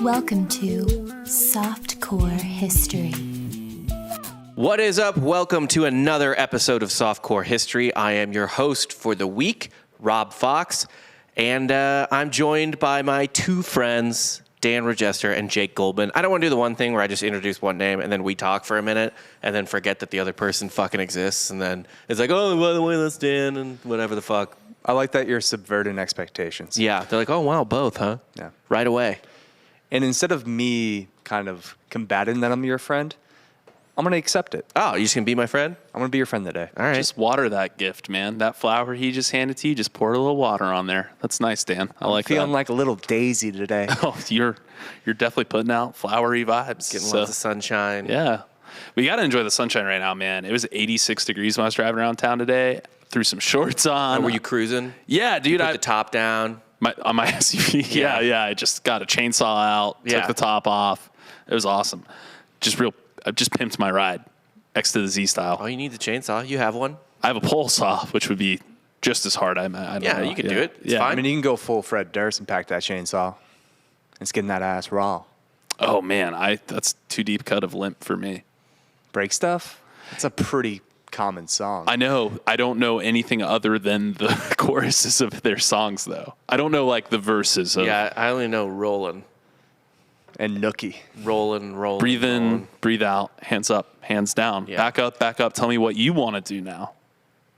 Welcome to Softcore History. What is up? Welcome to another episode of Softcore History. I am your host for the week, Rob Fox, and I'm joined by my two friends, Dan Regester and Jake Goldman. I don't want to do the one thing where I just introduce one name and then we talk for a minute and then forget that the other person fucking exists, and then it's like, oh, by the way, that's Dan and whatever the fuck. I like that you're subverting expectations. Yeah, they're like, oh, wow, both, huh? Yeah. Right away. And instead of me kind of combating that I'm your friend, I'm going to accept it. Oh, you just gonna be my friend? I'm going to be your friend today. All right. Just water that gift, man. That flower he just handed to you, just pour a little water on there. That's nice, Dan. I like Feeling that. like a little daisy today. Oh, you're definitely putting out flowery vibes. Getting lots of sunshine. Yeah. We got to enjoy the sunshine right now, man. It was 86 degrees when I was driving around town today. Threw some shorts on. Oh, were you cruising? Yeah, dude. Put the top down. On my SUV. Yeah. I just got a chainsaw out, took the top off. It was awesome. I just pimped my ride next to the Z style. Oh, you need the chainsaw. You have one. I have a pole saw, which would be just as hard. I don't know. You could do it. It's yeah. fine. I mean, you can go full Fred Durst and pack that chainsaw. It's getting that ass raw. Oh, man. That's too deep cut of limp for me. Break stuff? It's a pretty common song. I know. I don't know anything other than the choruses of their songs, though. I don't know, like, the verses. Yeah, I only know rollin'. And Nookie. Rollin'. Breathe in, rollin'. breathe out, hands up, hands down. Yeah. Back up. Tell me what you want to do now.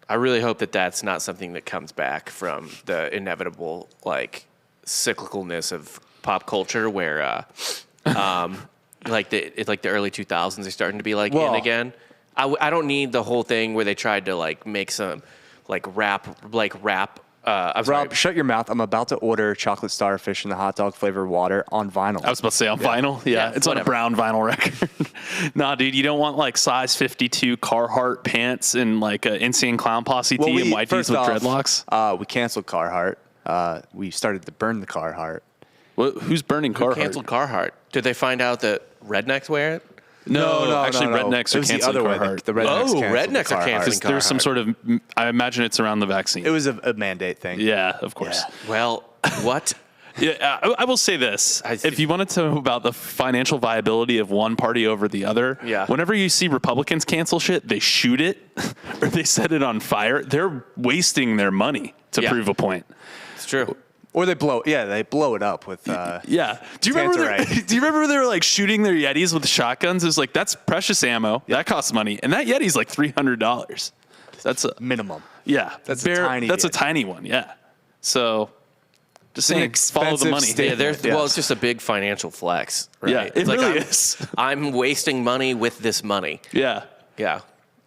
I really hope that that's not something that comes back from the inevitable, like, cyclicalness of pop culture where, like the early 2000s are starting to be, like, in again. I don't need the whole thing where they tried to, like, make some, rap. I'm sorry. Rob, shut your mouth. I'm about to order chocolate starfish and the hot dog flavored water on vinyl. I was about to say on vinyl. Yeah, it's whatever. on a brown vinyl record. Nah, dude, you don't want, like, size 52 Carhartt pants and, like, an Insane Clown Posse tee and white tees with dreadlocks. We canceled Carhartt. We started to burn the Carhartt. Who's burning Carhartt? Who canceled Carhartt? Did they find out that rednecks wear it? No, actually, rednecks are canceling Carhartt. The rednecks rednecks are canceling Carhartt. There's some sort of, I imagine it's around the vaccine. It was a mandate thing. Yeah, of course. Yeah. Well, what? Yeah, I will say this. If you wanted to know about the financial viability of one party over the other, whenever you see Republicans cancel shit, they shoot it or they set it on fire. They're wasting their money to prove a point. It's true. Or they blow it up with. Do you remember they were like shooting their Yetis with shotguns? It was like, that's precious ammo. That costs money, and that Yeti's like $300. That's a minimum. Yeah, that's a tiny one. Yeah. So just saying, follow the money. Well, it's just a big financial flex. Right? Yeah, it really is. I'm wasting money with this money. Yeah. Yeah.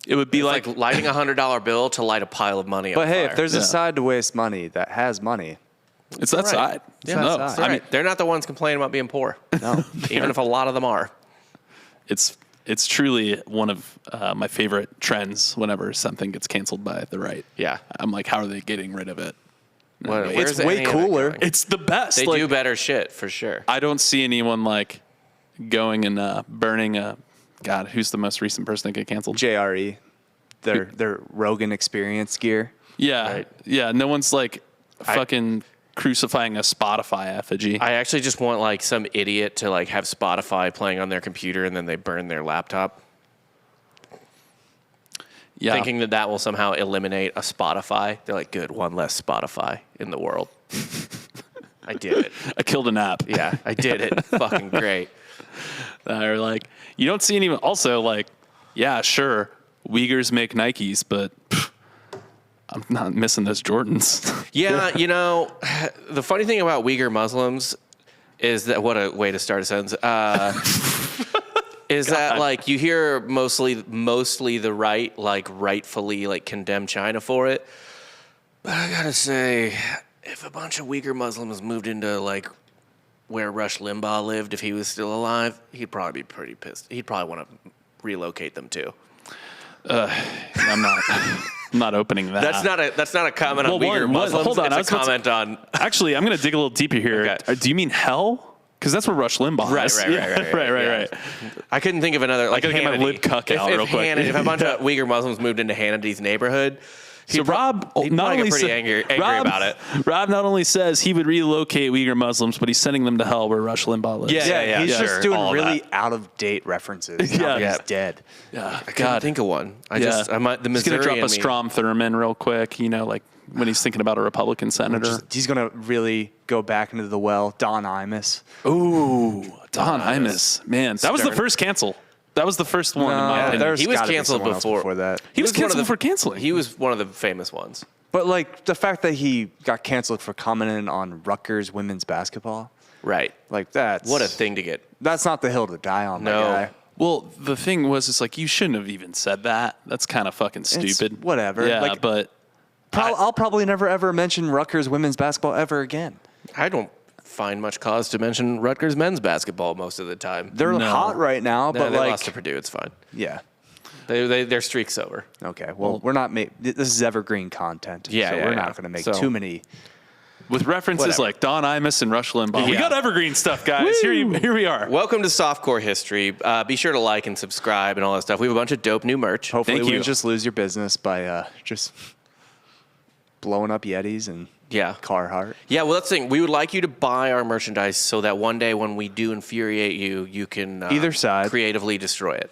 It would be like lighting $100 bill to light a pile of money. But hey, fire. if there's a side to waste money that has money. It's that side. Yeah, no, I mean, they're not the ones complaining about being poor. No, even if a lot of them are. It's truly one of my favorite trends whenever something gets canceled by the right. Yeah. I'm like, how are they getting rid of it? It's way cooler. It's the best. They do better shit, for sure. I don't see anyone, like, going and burning a... God, who's the most recent person that get canceled? JRE. Their Rogan Experience gear. Yeah. Right. Yeah, no one's, like, fucking... crucifying a Spotify effigy. I actually just want, like, some idiot to, like, have Spotify playing on their computer and then they burn their laptop. Yeah. Thinking that will somehow eliminate a Spotify. They're like, good, one less Spotify in the world. I did it. I killed an app. Yeah, I did it. Fucking great. Or, like, you don't see anyone... Also, like, yeah, sure, Uyghurs make Nikes, but... I'm not missing those Jordans. Yeah, you know, the funny thing about Uyghur Muslims is that, what a way to start a sentence, is that, like, you hear mostly the right, like, rightfully, like, condemn China for it. But I gotta say, if a bunch of Uyghur Muslims moved into, like, where Rush Limbaugh lived, if he was still alive, he'd probably be pretty pissed. He'd probably want to relocate them, too. I'm not opening that. That's not a comment on Uyghur Muslims. Hold on, it's a comment on. Actually, I'm going to dig a little deeper here. Okay. Do you mean hell? Because that's where Rush Limbaugh is. Right. I couldn't think of another. Like, I gotta get my lip cuck out real quick. If a bunch of Uyghur Muslims moved into Hannity's neighborhood, So Rob He'd not probably only get pretty angry about it. Rob not only says he would relocate Uyghur Muslims, but he's sending them to hell where Rush Limbaugh lives. Yeah, he's sure, just doing all of really that. out of date references. Now that he's dead. Yeah, I couldn't think of one. I might. The He's gonna Missouri drop in a me- Strom Thurmond real quick. Like when he's thinking about a Republican senator. He's gonna really go back into the well. Don Imus. Ooh, Don Imus. Man, that was the Stern. first cancel. That was the first one in my opinion. there's He was gotta be canceled someone else before that. He was one of canceled the- for canceling. He was one of the famous ones. But like the fact that he got canceled for commenting on Rutgers women's basketball, Right. like that's What a thing to get. That's not the hill to die on, my No. guy. Well, the thing was, it's like you shouldn't have even said that. That's kind of fucking stupid. whatever. Yeah, Like, but I'll probably never ever mention Rutgers women's basketball ever again. I don't find much cause to mention Rutgers men's basketball most of the time. They're hot right now, No, but they like, lost to Purdue. It's fine. yeah. Their streak's over. Okay, well, we're not. This is evergreen content. Yeah, so yeah, we're yeah. not going to make So- too many. with references Whatever. like Don Imus and Rush Limbaugh, we Yeah. got evergreen stuff, guys. Here we are. Welcome to Softcore History. Be sure to like and subscribe and all that stuff. We have a bunch of dope new merch. Hopefully, Thank we you. just lose your business by just blowing up Yetis and Yeah. Carhartt. Yeah, well, that's the thing. We would like you to buy our merchandise so that one day when we do infuriate you, you can Either side. creatively destroy it.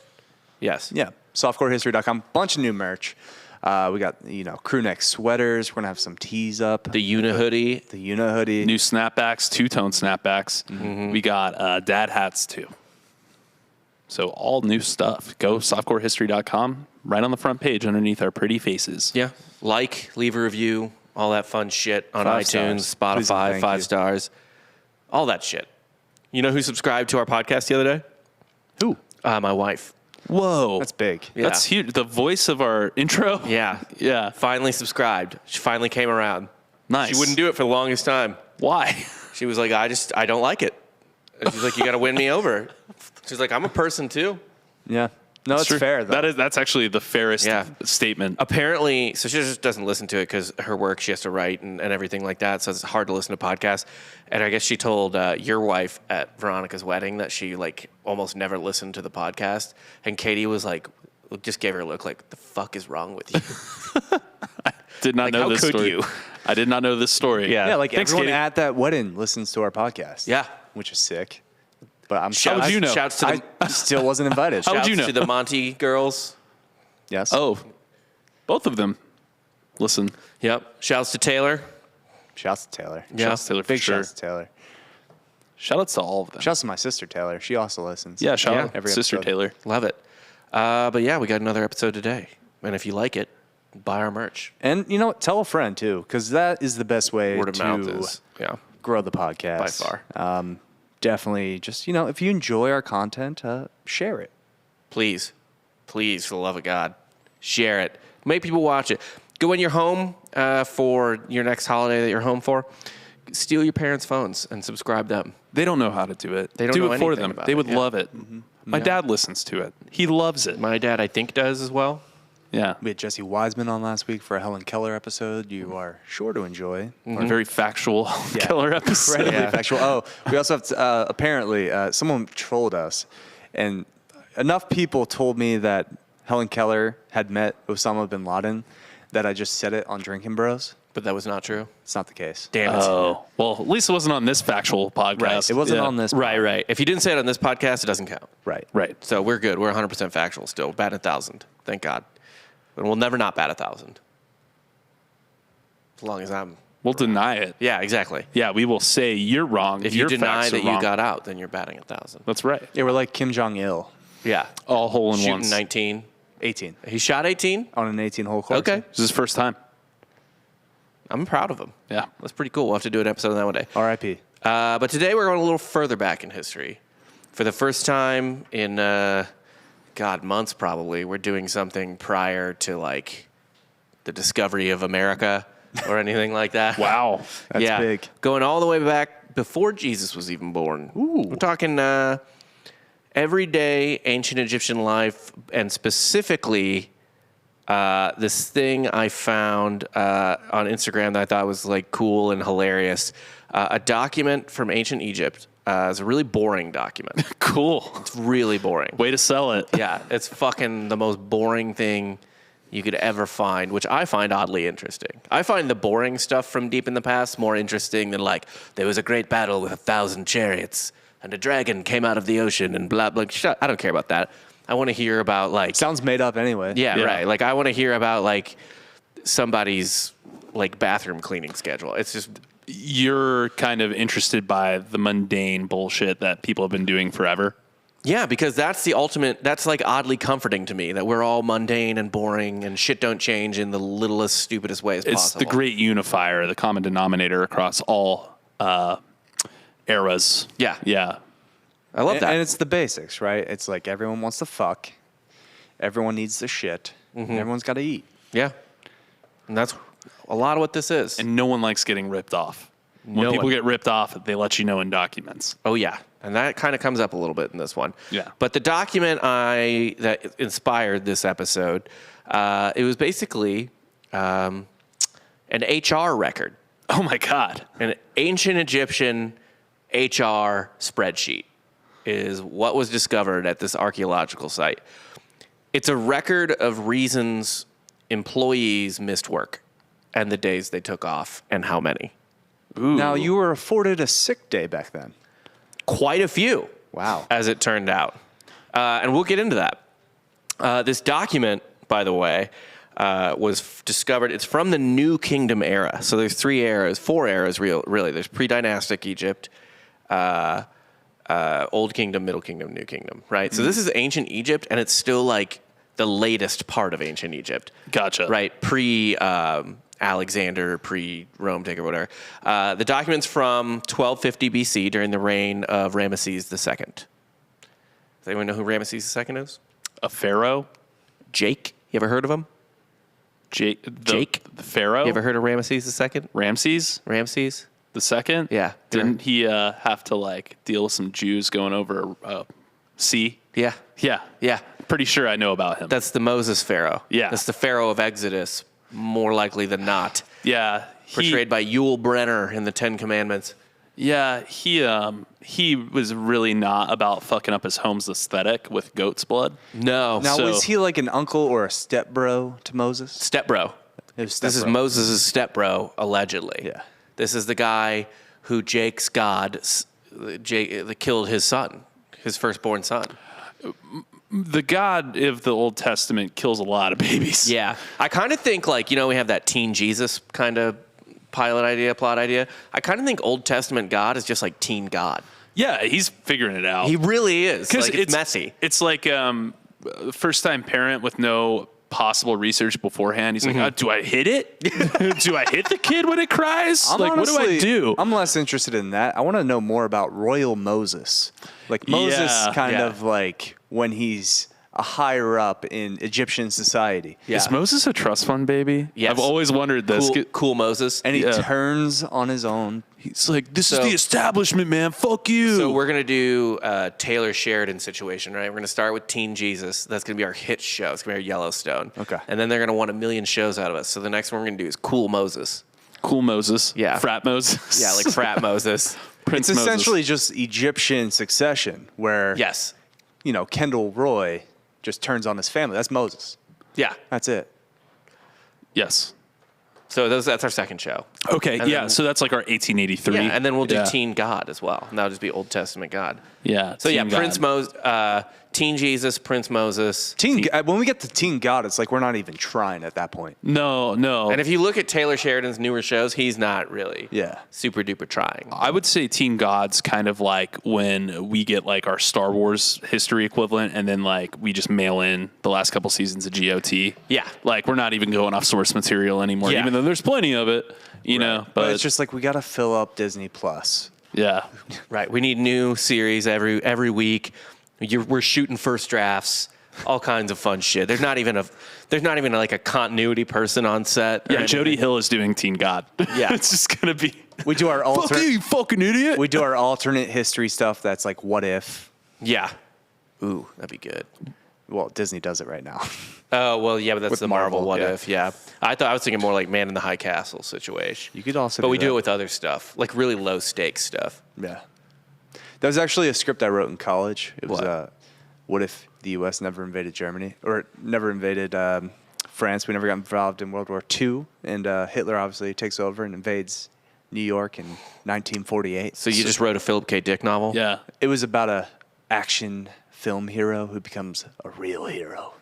Yes. Yeah, softcorehistory.com. Bunch of new merch. We got crew neck sweaters. We're gonna have some tees up. The Una hoodie. The Una hoodie. New snapbacks, two-tone snapbacks. We got dad hats too. So all new stuff. Go softcorehistory.com. Right on the front page underneath our pretty faces. Yeah. Like, leave a review, all that fun shit on 5 iTunes, stars. Please and Spotify, thank 5 you. stars, all that shit. You know who subscribed to our podcast the other day? Who? My wife. Whoa. That's big. Yeah. That's huge. The voice of our intro. Yeah. Yeah. Finally subscribed. She finally came around. Nice. She wouldn't do it for the longest time. Why? She was like, I don't like it. And she's like, you got to win me over. She's like, I'm a person too. Yeah. No, it's True. fair though. That's actually the fairest Yeah. statement. Apparently, so she just doesn't listen to it because her work, she has to write and everything like that. So it's hard to listen to podcasts. And I guess she told your wife at Veronica's wedding that she like almost never listened to the podcast. And Katie was like, just gave her a look like, the fuck is wrong with you? Did not Like, know how this could story. you? I did not know this story. Yeah. Yeah, like Thanks, everyone Katie. at that wedding listens to our podcast. Yeah. Which is sick. But I'm How would you know? Shouts to the, I still wasn't invited. How would shouts you know? to the Monty girls. Yes. Oh, both of them. Listen. Yep. Shouts to Taylor. Shouts to Taylor. Yeah. Shouts to Taylor for Big sure. shouts to Taylor. Shout outs to all of them. Shouts to my sister Taylor. She also listens. Yeah, shout Yeah. out Every Sister episode. Taylor. Love it. But yeah, we got another episode today. And if you like it, buy our merch. And you know what? Tell a friend too, because that is the best way Word of to mouth is, yeah. grow the podcast. By far. Definitely just, if you enjoy our content, share it. Please, for the love of God, share it. Make people watch it. Go when you're home for your next holiday that you're home for. Steal your parents' phones and subscribe them. They don't know how to do it. They don't do know it for anything them. about They it, would yeah. love it. My dad listens to it. He loves it. My dad, I think, does as well. Yeah. We had Jesse Wiseman on last week for a Helen Keller episode. You are sure to enjoy. A very factual killer episode. Incredibly factual. Oh, we also have to, apparently someone trolled us, and enough people told me that Helen Keller had met Osama bin Laden that I just said it on Drinking Bros. But that was not true. It's not the case. Damn it. Oh, well, at least it wasn't on this factual podcast. Right. It wasn't Yeah. on this. Right. If you didn't say it on this podcast, it doesn't count. Right. Right. So we're good. We're 100% factual still. Batting 1,000. Thank God. But we'll never not bat 1,000. As long as I'm... We'll deny it. Yeah, exactly. Yeah, we will say you're wrong. If you Your deny facts are that you wrong. got out, then you're batting 1,000. That's right. Yeah, we're like Kim Jong-il. Yeah. All hole in Shooting ones. 19. 18 He shot 18? on an 18-hole course. Okay. This is his first time. I'm proud of him. Yeah. That's pretty cool. We'll have to do an episode on that one day. R.I.P. But today we're going a little further back in history. For the first time in, months probably, we're doing something prior to, like, the discovery of America or anything like that. Wow. That's big. Going all the way back before Jesus was even born. Ooh. We're talking everyday ancient Egyptian life, and specifically this thing I found on Instagram that I thought was like cool and hilarious. A document from ancient Egypt. It's a really boring document. Cool. It's really boring. Way to sell it. Yeah, it's fucking the most boring thing you could ever find, which I find oddly interesting. I find the boring stuff from deep in the past more interesting than like, there was a great battle with 1,000 chariots and a dragon came out of the ocean and blah, blah. I don't care about that. I want to hear about like... Sounds made up anyway. Yeah, right. Like I want to hear about like somebody's like bathroom cleaning schedule. It's just... You're kind of interested by the mundane bullshit that people have been doing forever. Yeah, because that's the ultimate, that's like oddly comforting to me, that we're all mundane and boring and shit don't change in the littlest, stupidest ways possible. It's the great unifier, the common denominator across all eras. Yeah. Yeah. I love that. And it's the basics, right? It's like everyone wants to fuck. Everyone needs the shit. And everyone's got to eat. Yeah. And that's a lot of what this is. And no one likes getting ripped off. When people get ripped off, they let you know in documents. Oh, yeah. And that kind of comes up a little bit in this one. Yeah. But the document that inspired this episode, it was basically an HR record. Oh, my God. An ancient Egyptian HR spreadsheet is what was discovered at this archaeological site. It's a record of reasons employees missed work and the days they took off and how many. Ooh. Now, you were afforded a sick day back then. Quite a few. Wow. As it turned out. And we'll get into that. This document, by the way, was discovered. It's from the New Kingdom era. So there's four eras, really. There's pre-dynastic Egypt, Old Kingdom, Middle Kingdom, New Kingdom, right? So this is ancient Egypt, and it's still like the latest part of ancient Egypt. Gotcha. Right? Alexander, pre-Rome takeover, whatever. The document's from 1250 BC during the reign of Ramesses II. Does anyone know who Ramesses II is? A pharaoh? Jake. You ever heard of him? Jake? The pharaoh? You ever heard of Ramesses II? Ramses? Ramses? The second? Yeah. Didn't he have to like deal with some Jews going over sea? Yeah. Yeah. Yeah. Pretty sure I know about him. That's the Moses Pharaoh. Yeah. That's the Pharaoh of Exodus, more likely than not. Yeah. Portrayed by Yul Brynner in the Ten Commandments. Yeah, he was really not about fucking up his home's aesthetic with goat's blood. No. Now, was he like an uncle or a stepbro to Moses? Stepbro. This is Moses' stepbro, allegedly. Yeah. This is the guy who Jake's God killed his son, his firstborn son. The God of the Old Testament kills a lot of babies. Yeah. I kind of think, like, we have that teen Jesus kind of plot idea. I kind of think Old Testament God is just like teen God. Yeah, he's figuring it out. He really is. Like, it's messy. It's like first-time parent with no possible research beforehand. He's like, do I hit it? Do I hit the kid when it cries? What do I do? I'm less interested in that. I want to know more about Royal Moses. Like Moses of like when he's a higher up in Egyptian society. Yeah. Is Moses a trust fund baby? Yes. I've always wondered this. Cool Moses. And he turns on his own. He's like, this is the establishment, man. Fuck you. So we're going to do a Taylor Sheridan situation, right? We're going to start with Teen Jesus. That's going to be our hit show. It's going to be our Yellowstone. Okay. And then they're going to want 1 million shows out of us. So the next one we're going to do is Cool Moses. Cool Moses. Yeah. Frat Moses. Yeah, like Frat Moses. It's essentially just Egyptian succession where, yes, Kendall Roy just turns on his family. That's Moses. Yeah. That's it. Yes. So that's our second show. Okay, and yeah, then, so that's like our 1883. Yeah, and then we'll do Teen God as well. And that'll just be Old Testament God. Yeah. So Prince Moses, Teen Jesus, Prince Moses. When we get to Teen God, it's like we're not even trying at that point. No. And if you look at Taylor Sheridan's newer shows, he's not really super duper trying. I would say Teen God's kind of like when we get like our Star Wars history equivalent and then like we just mail in the last couple seasons of GOT. Yeah. Like we're not even going off source material anymore, even though there's plenty of it, you know. But it's just like we got to fill up Disney Plus. Yeah. Right. We need new series every week. We're shooting first drafts, all kinds of fun shit. There's not even like a continuity person on set. Yeah, Jody Hill is doing Teen God. Yeah. It's just gonna be. We do our Fuck you fucking idiot. We do our alternate history stuff. That's like what if. Yeah. Ooh, that'd be good. Well, Disney does it right now. Oh, well, yeah, but that's With the Marvel what yeah. if, yeah. I was thinking more like Man in the High Castle situation. You could also But we do it with other stuff, like really low stakes stuff. Yeah. That was actually a script I wrote in college. It was what if the U.S. never invaded Germany or never invaded France. We never got involved in World War II. And Hitler obviously takes over and invades New York in 1948. So you just wrote a Philip K. Dick novel? Yeah. It was about a action film hero who becomes a real hero.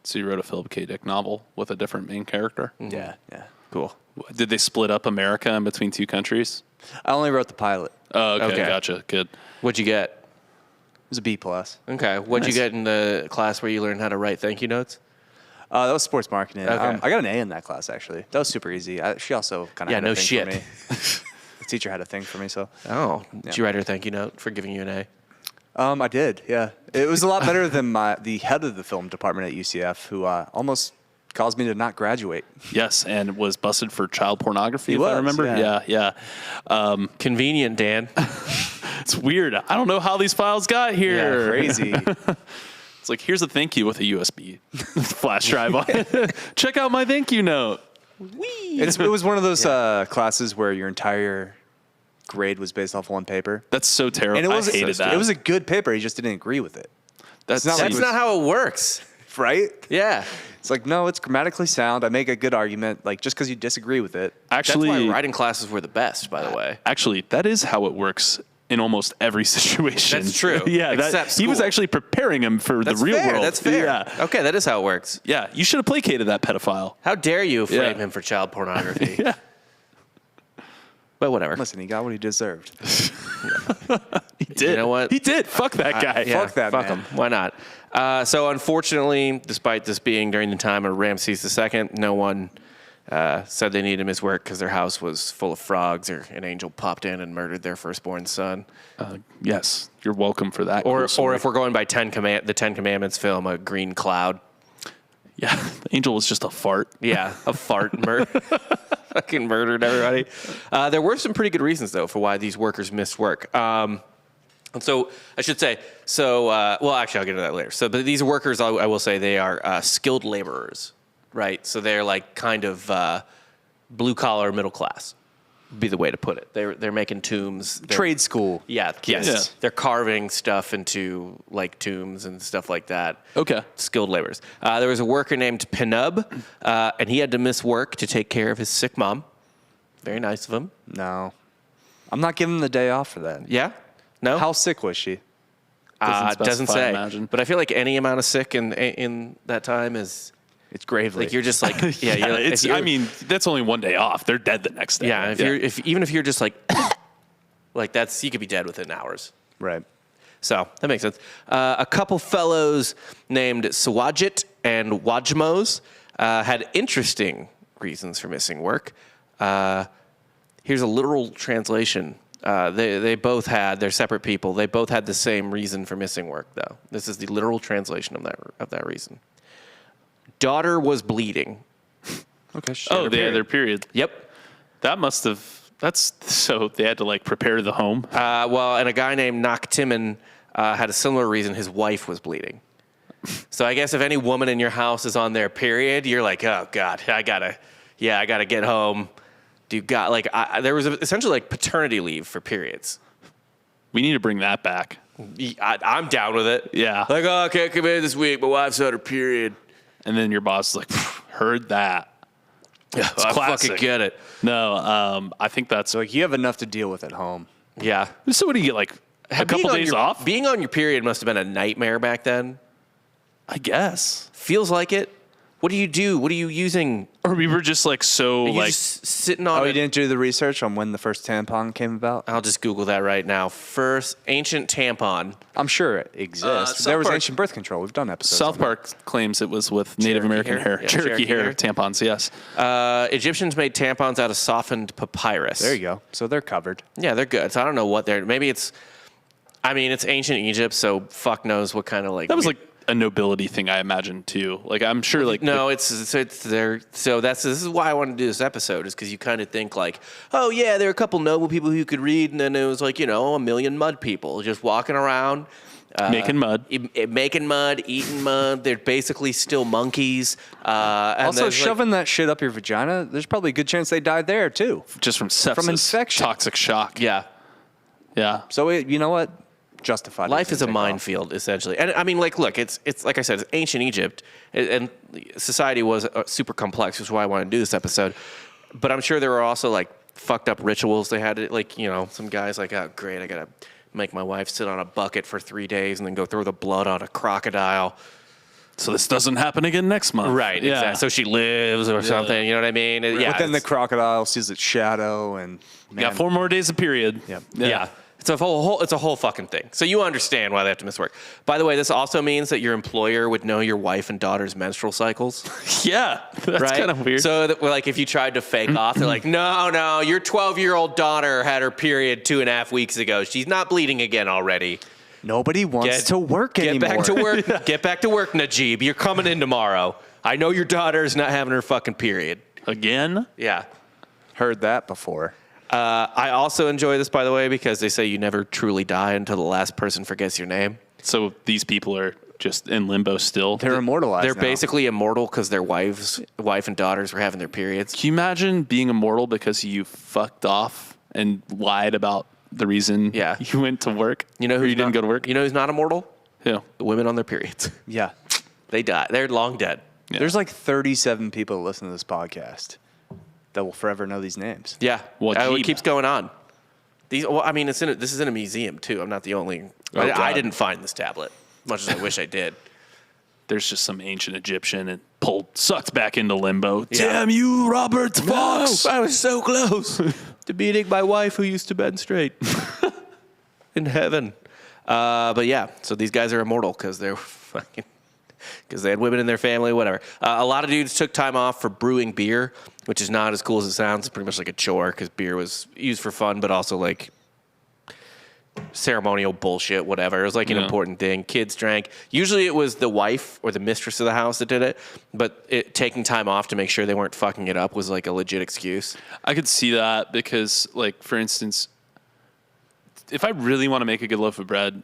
So you wrote a Philip K. Dick novel with a different main character? Mm-hmm. Yeah. Cool. Did they split up America in between two countries? I only wrote the pilot. Oh, okay. Okay. Gotcha. Good. What'd you get? It was a B+. Okay. What'd you get in the class where you learned how to write thank you notes? That was sports marketing. Okay. I got an A in that class, actually. That was super easy. She also kind of had a thing for me. The teacher had a thing for me, so. Oh. Did you write her a thank you note for giving you an A? I did, yeah. It was a lot better than the head of the film department at UCF, who almost caused me to not graduate. Yes, and was busted for child pornography, He I was, remember. yeah. Convenient, Dan. It's weird. I don't know how these files got here. Yeah, crazy. It's like, here's a thank you with a USB flash drive on it. Check out my thank you note. It was one of those classes where your entire grade was based off one paper. That's so terrible. And I hated that. It was a good paper. He just didn't agree with it. That's not like That's not how it works. Right? Yeah. It's like, no, it's grammatically sound. I make a good argument. Like, just because you disagree with it. actually, That's why writing classes were the best, by the way. Actually, that is how it works in almost every situation. That's true. Yeah, Except he was school. actually preparing him for That's the real fair. world. That's fair. Yeah. Okay, that is how it works. Yeah, you should have placated that pedophile. How dare you frame Yeah. him for child pornography? Yeah. But whatever. Listen, he got what he deserved. He did. You know what? He did. Fuck that guy. Yeah, Fuck that fuck man. him. Why not? So unfortunately, despite this being during the time of Ramses II, no one said they needed him his work because their house was full of frogs, or an angel popped in and murdered their firstborn son. Yes, you're welcome for that. Or cool story. if we're going by the Ten Commandments film, a green cloud. Yeah, the angel was just a fart. Yeah, a fart fucking murdered everybody. There were some pretty good reasons, though, for why these workers missed work. And so I should say, well, actually, I'll get into that later. So, but these workers, I will say, they are skilled laborers, right? So they're like kind of blue collar, middle class, would be the way to put it. They're making tombs. Trade school. Yeah, yes. Yeah. They're carving stuff into like tombs and stuff like that. Okay. Skilled laborers. There was a worker named Penub, and he had to miss work to take care of his sick mom. Very nice of him. No. I'm not giving him the day off for that. Yeah? No? How sick was she? Doesn't specify, say. imagine. But I feel like any amount of sick in that time is It's gravely. like you're just like yeah. Yeah, You're, it's. I mean, that's only one day off. They're dead the next day. yeah. Even if you're just like that's, you could be dead within hours. Right. So that makes sense. A couple fellows named Sawajit and Wajmos had interesting reasons for missing work. Here's a literal translation. They both had, they're separate people. They both had the same reason for missing work, though. This is the literal translation of that reason. Daughter was bleeding. Okay. Oh, they had their period. Yep. That must have. That's so they had to like prepare the home. Well, and a guy named Naktiman had a similar reason. His wife was bleeding. So I guess if any woman in your house is on their period, you're like, oh God, I gotta get home. There was essentially like paternity leave for periods. We need to bring that back. I'm down with it. Yeah. Like, oh, I can't come in this week. My wife's had her period. And then your boss is like, heard that. Yeah, It's I classic. fucking get it. No, I think that's. So like you have enough to deal with at home. Yeah. So what do you get, like a couple days off? Being on your period must have been a nightmare back then. I guess. Feels like it. What do you do? What are you using? Or we were just like so Are you like. just sitting on Oh, it? you didn't do the research on when the first tampon came about? I'll just Google that right now. First ancient tampon. I'm sure it exists. South There was Park- ancient birth control. We've done episodes. South on that. Park claims it was with Native American hair. Yeah, Cherokee hair hair. tampons, yes. Egyptians made tampons out of softened papyrus. There you go. So they're covered. Yeah, they're good. So I don't know what they're. Maybe it's. I mean, it's ancient Egypt, so fuck knows what kind of like. That was like a nobility thing, I imagine, too. Like, I'm sure, like. No, it's there. So this is why I wanted to do this episode, is because you kind of think like, oh yeah, there are a couple noble people who could read, and then it was like, you know, a million mud people just walking around. Making mud. Making mud, eating mud. They're basically still monkeys. And Also, there's, like, shoving that shit up your vagina, there's probably a good chance they died there, too. Just from sepsis. From infection. Toxic shock. yeah. Yeah. So, you know what? justified. Life is a minefield, essentially. And I mean, like, look, it's like I said, it's ancient Egypt, and society was super complex, which is why I wanted to do this episode. But I'm sure there were also, like, fucked up rituals they had. Like, you know, some guys like, oh, great, I got to make my wife sit on a bucket for 3 days and then go throw the blood on a crocodile. So this doesn't happen again next month. Right, yeah. Exactly. So she lives or something, you know what I mean? Right. Yeah. But then the crocodile sees its shadow and... Man. Got 4 more days of period. Yep. Yeah. It's a whole fucking thing. So you understand why they have to miss work. By the way, this also means that your employer would know your wife and daughter's menstrual cycles. Yeah, that's right? kind of weird. So that, like, if you tried to fake off, they're like, no, your 12-year-old daughter had her period 2.5 weeks ago. She's not bleeding again already. Nobody wants to work anymore. Get back to work. Get back to work, Najib. You're coming in tomorrow. I know your daughter's not having her fucking period. Again? Yeah. Heard that before. I also enjoy this, by the way, because they say you never truly die until the last person forgets your name. So these people are just in limbo still. They're immortalized. They're now. Basically immortal because their wife and daughters were having their periods. Can you imagine being immortal because you fucked off and lied about the reason you went to work? You know who you didn't go to work? You know who's not immortal? Who? The women on their periods. Yeah. They die. They're long dead. Yeah. There's like 37 people that listen to this podcast that will forever know these names. Yeah. Well, it keeps going on. This is in a museum, too. I'm not the only... I didn't find this tablet, much as I wish I did. There's just some ancient Egyptian and sucked back into limbo. Yeah. Damn you, Robert Fox! No, I was so close to beating my wife who used to menstruate in heaven. But yeah, so these guys are immortal because they're fucking... Because they had women in their family, whatever. A lot of dudes took time off for brewing beer, which is not as cool as it sounds. It's pretty much like a chore because beer was used for fun, but also like ceremonial bullshit, whatever. It was like an important thing. Kids drank. Usually it was the wife or the mistress of the house that did it, but taking time off to make sure they weren't fucking it up was like a legit excuse. I could see that because, like, for instance, if I really want to make a good loaf of bread,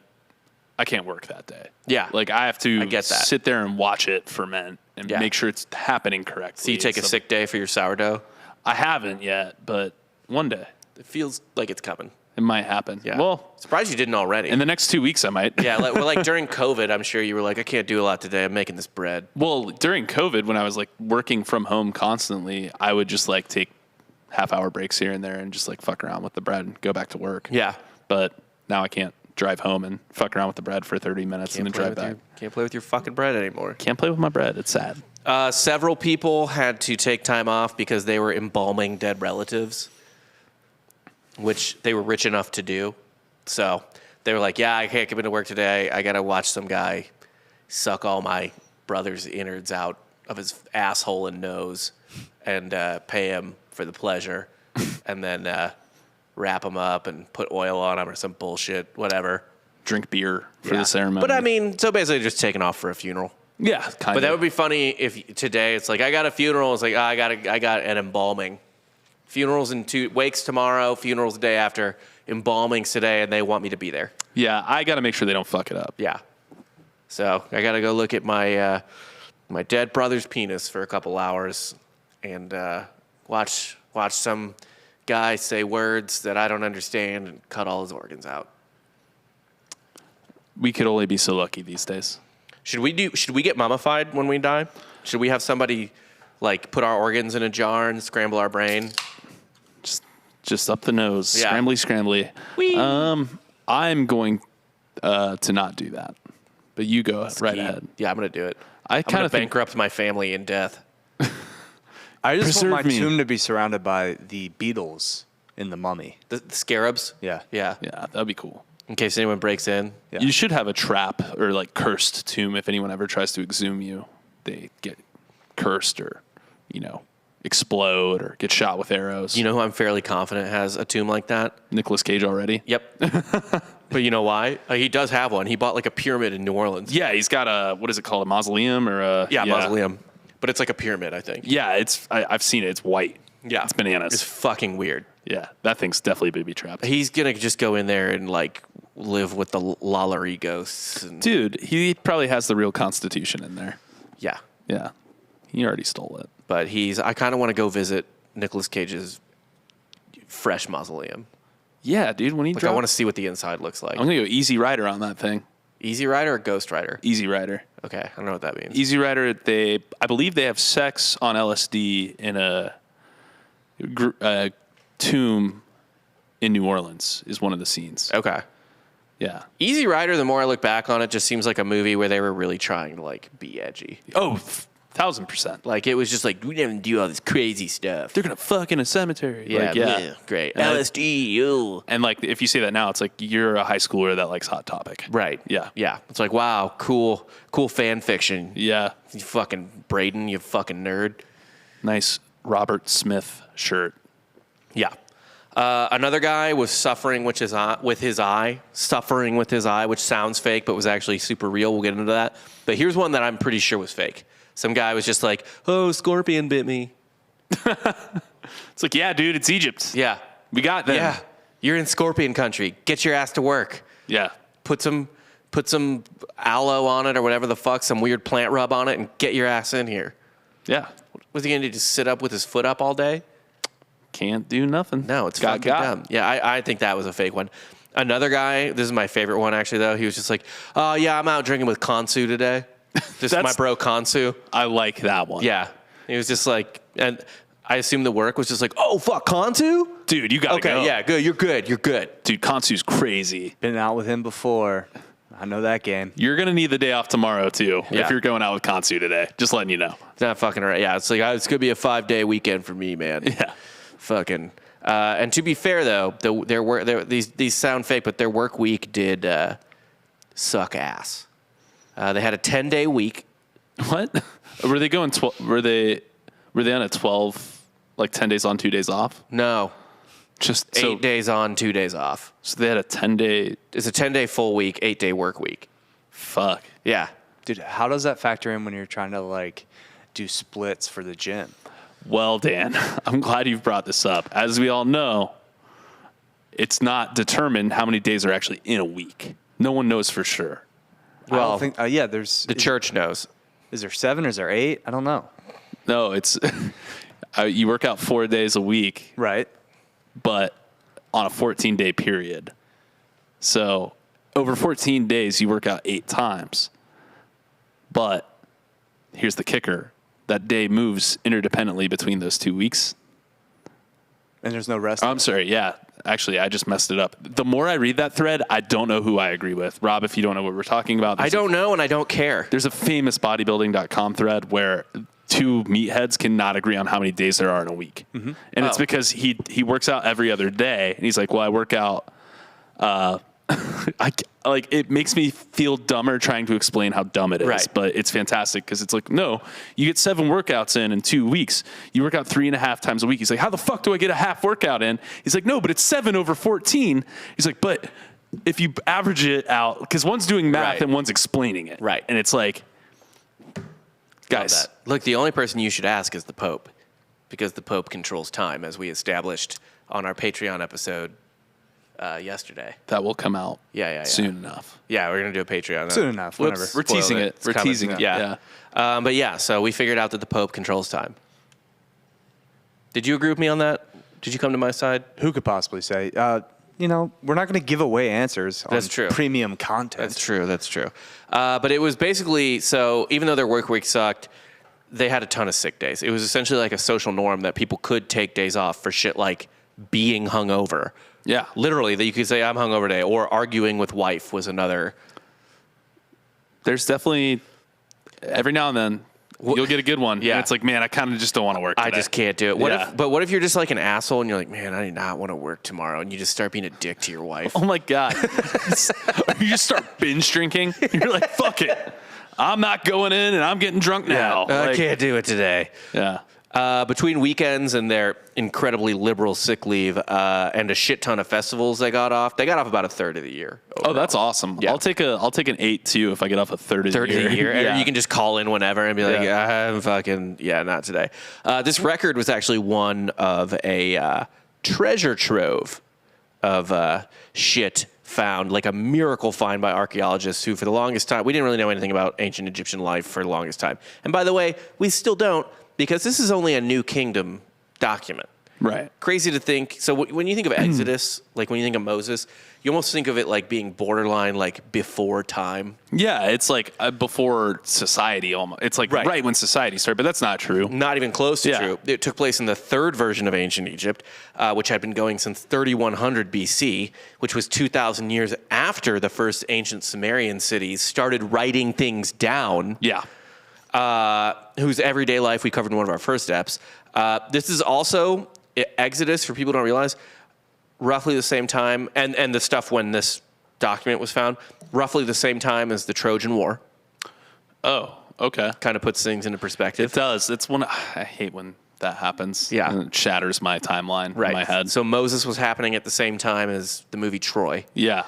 I can't work that day. Yeah. Like, I have to sit there and watch it ferment and make sure it's happening correctly. So you take a sick day for your sourdough? I haven't yet, but one day. It feels like it's coming. It might happen. Yeah. Well, surprised you didn't already. In the next 2 weeks, I might. Yeah. Like during COVID, I'm sure you were like, I can't do a lot today. I'm making this bread. Well, during COVID, when I was like working from home constantly, I would just like take half-hour breaks here and there and just like fuck around with the bread and go back to work. Yeah. But now I can't drive home and fuck around with the bread for 30 minutes and then drive back. Can't play with your fucking bread anymore. Can't play with my bread. It's sad. Several people had to take time off because they were embalming dead relatives, which they were rich enough to do. So they were like, yeah, I can't come into work today. I got to watch some guy suck all my brother's innards out of his asshole and nose and pay him for the pleasure and then wrap him up and put oil on him or some bullshit, whatever. Drink beer for the ceremony. But I mean, so basically just taking off for a funeral. Yeah, kind of. But that would be funny if today it's like, I got a funeral. It's like, I got an embalming. Funerals in 2 wakes tomorrow, funerals the day after, embalmings today, and they want me to be there. Yeah, I got to make sure they don't fuck it up. Yeah. So I got to go look at my my dead brother's penis for a couple hours and watch some guy say words that I don't understand and cut all his organs out. We could only be so lucky these days. Should we get mummified when we die? Should we have somebody like put our organs in a jar and scramble our brain? Just up the nose. Yeah. Scrambly. I'm going to not do that. But you go ahead. Yeah, I'm going to do it. I'm going to bankrupt my family in death. I just want my tomb to be surrounded by the beetles in the mummy. The scarabs? Yeah. Yeah. Yeah, that'd be cool. In case anyone breaks in. Yeah. You should have a trap or like cursed tomb if anyone ever tries to exhume you. They get cursed or, explode or get shot with arrows. You know who I'm fairly confident has a tomb like that? Nicolas Cage already? Yep. But you know why? He does have one. He bought like a pyramid in New Orleans. Yeah, he's got what is it called? A mausoleum or a... Yeah, mausoleum. But it's like a pyramid, I think. Yeah, I've seen it. It's white. Yeah. It's bananas. It's fucking weird. Yeah, that thing's definitely booby-trapped. He's going to just go in there and like live with the Lalaurie ghosts. Dude, he probably has the real Constitution in there. Yeah. Yeah. He already stole it. But I kind of want to go visit Nicolas Cage's fresh mausoleum. Yeah, dude. When he I want to see what the inside looks like. I'm going to go Easy Rider on that thing. Easy Rider or Ghost Rider? Easy Rider. Okay, I don't know what that means. Easy Rider, I believe they have sex on LSD in a tomb in New Orleans is one of the scenes. Okay. Yeah. Easy Rider, the more I look back on it, just seems like a movie where they were really trying to, like, be edgy. Oh, 1,000%. Like, it was just like, we didn't do all this crazy stuff. They're going to fuck in a cemetery. Yeah, like, yeah. Great. LSD, ew. And, like, if you say that now, it's like you're a high schooler that likes Hot Topic. Right. Yeah. Yeah. It's like, wow, cool fan fiction. Yeah. You fucking Braden, you fucking nerd. Nice Robert Smith shirt. Yeah. Another guy was suffering with his eye, which sounds fake, but was actually super real. We'll get into that. But here's one that I'm pretty sure was fake. Some guy was just like, oh, scorpion bit me. It's like, yeah, dude, it's Egypt. Yeah. We got them. Yeah. You're in scorpion country. Get your ass to work. Yeah. Put some aloe on it or whatever the fuck, some weird plant rub on it, and get your ass in here. Yeah. Was he going to just sit up with his foot up all day? Can't do nothing. No, it's fucking dumb. Yeah, I think that was a fake one. Another guy, this is my favorite one actually, though. He was just like, oh, yeah, I'm out drinking with Kansu today. Just my bro Kansu. I like that one. Yeah. He was just like, and I assume the work was just like, oh, fuck, Kansu? Dude, you gotta go. Okay, yeah, good. You're good. Dude, Kansu's crazy. Been out with him before. I know that game. You're going to need the day off tomorrow, too, if you're going out with Kansu today. Just letting you know. It's not fucking right. Yeah, it's like, it's going to be a 5-day weekend for me, man. Yeah. Fucking. And to be fair, though, these sound fake, but their work week did suck ass. They had a 10-day week. What? Were they going? Were they on a 12, like 10 days on, 2 days off? No, just 8 days on, 2 days off. So they had a 10-day. It's a 10-day full week, 8-day work week. Fuck. Yeah, Dude, how does that factor in when you're trying to like do splits for the gym? Well, Dan, I'm glad you've brought this up. As we all know, it's not determined how many days are actually in a week. No one knows for sure. Well, I don't think, there's the church knows. Is there 7 or is there 8? I don't know. No, it's you work out 4 days a week, Right. but on a 14-day period. So over 14 days, you work out 8 times. But here's the kicker. That day moves interdependently between those 2 weeks. And there's no rest. I'm sorry. Yeah. Actually, I just messed it up. The more I read that thread, I don't know who I agree with. Rob, if you don't know what we're talking about. I don't know, and I don't care. There's a famous bodybuilding.com thread where 2 meatheads cannot agree on how many days there are in a week. Mm-hmm. And it's because he works out every other day. And he's like, well, I work out. It makes me feel dumber trying to explain how dumb it is, right. But it's fantastic because it's like, no, you get 7 workouts in 2 weeks. You work out 3.5 times a week. He's like, how the fuck do I get a half workout in? He's like, no, but it's 7 over 14. He's like, but if you average it out, because one's doing math right. and one's explaining it. Right. And it's like, guys. Look, the only person you should ask is the Pope, because the Pope controls time, as we established on our Patreon episode yesterday. That will come out soon enough. Yeah, we're going to do a Patreon. Soon enough, whenever. We're teasing it. We're teasing it. Yeah. But yeah, so we figured out that the Pope controls time. Did you agree with me on that? Did you come to my side? Who could possibly say? We're not going to give away answers on That's true. Premium content. That's true. But it was basically, so even though their work week sucked, they had a ton of sick days. It was essentially like a social norm that people could take days off for shit like being hungover. Yeah. Literally, that you could say, I'm hungover today, or arguing with wife was another. There's definitely, every now and then, you'll get a good one. Yeah. And it's like, man, I kind of just don't want to work today. I just can't do it. What if you're just like an asshole and you're like, man, I do not want to work tomorrow, and you just start being a dick to your wife? Oh, my God. You just start binge drinking. You're like, fuck it. I'm not going in, and I'm getting drunk now. I can't do it today. Yeah. Between weekends and their incredibly liberal sick leave and a shit ton of festivals they got off about a third of the year. Overall. Oh, that's awesome. Yeah. I'll take an 8 too if I get off a third of the year. Yeah. You can just call in whenever and be like, I'm fucking, not today. This record was actually one of a treasure trove of shit found, like a miracle find by archaeologists who for the longest time, we didn't really know anything about ancient Egyptian life for the longest time. And by the way, we still don't, because this is only a New Kingdom document. Right. Crazy to think. So when you think of Exodus, like when you think of Moses, you almost think of it like being borderline like before time. Yeah, it's like before society almost. It's like right when society started, but that's not true. Not even close to true. It took place in the third version of ancient Egypt, which had been going since 3100 BC, which was 2,000 years after the first ancient Sumerian cities started writing things down. Yeah. Whose everyday life we covered in one of our first steps. This is also Exodus, for people who don't realize, roughly the same time, and the stuff when this document was found, roughly the same time as the Trojan War. Oh, okay. Kind of puts things into perspective. It does. It's one I hate when that happens. Yeah. And it shatters my timeline in my head. So Moses was happening at the same time as the movie Troy. Yeah.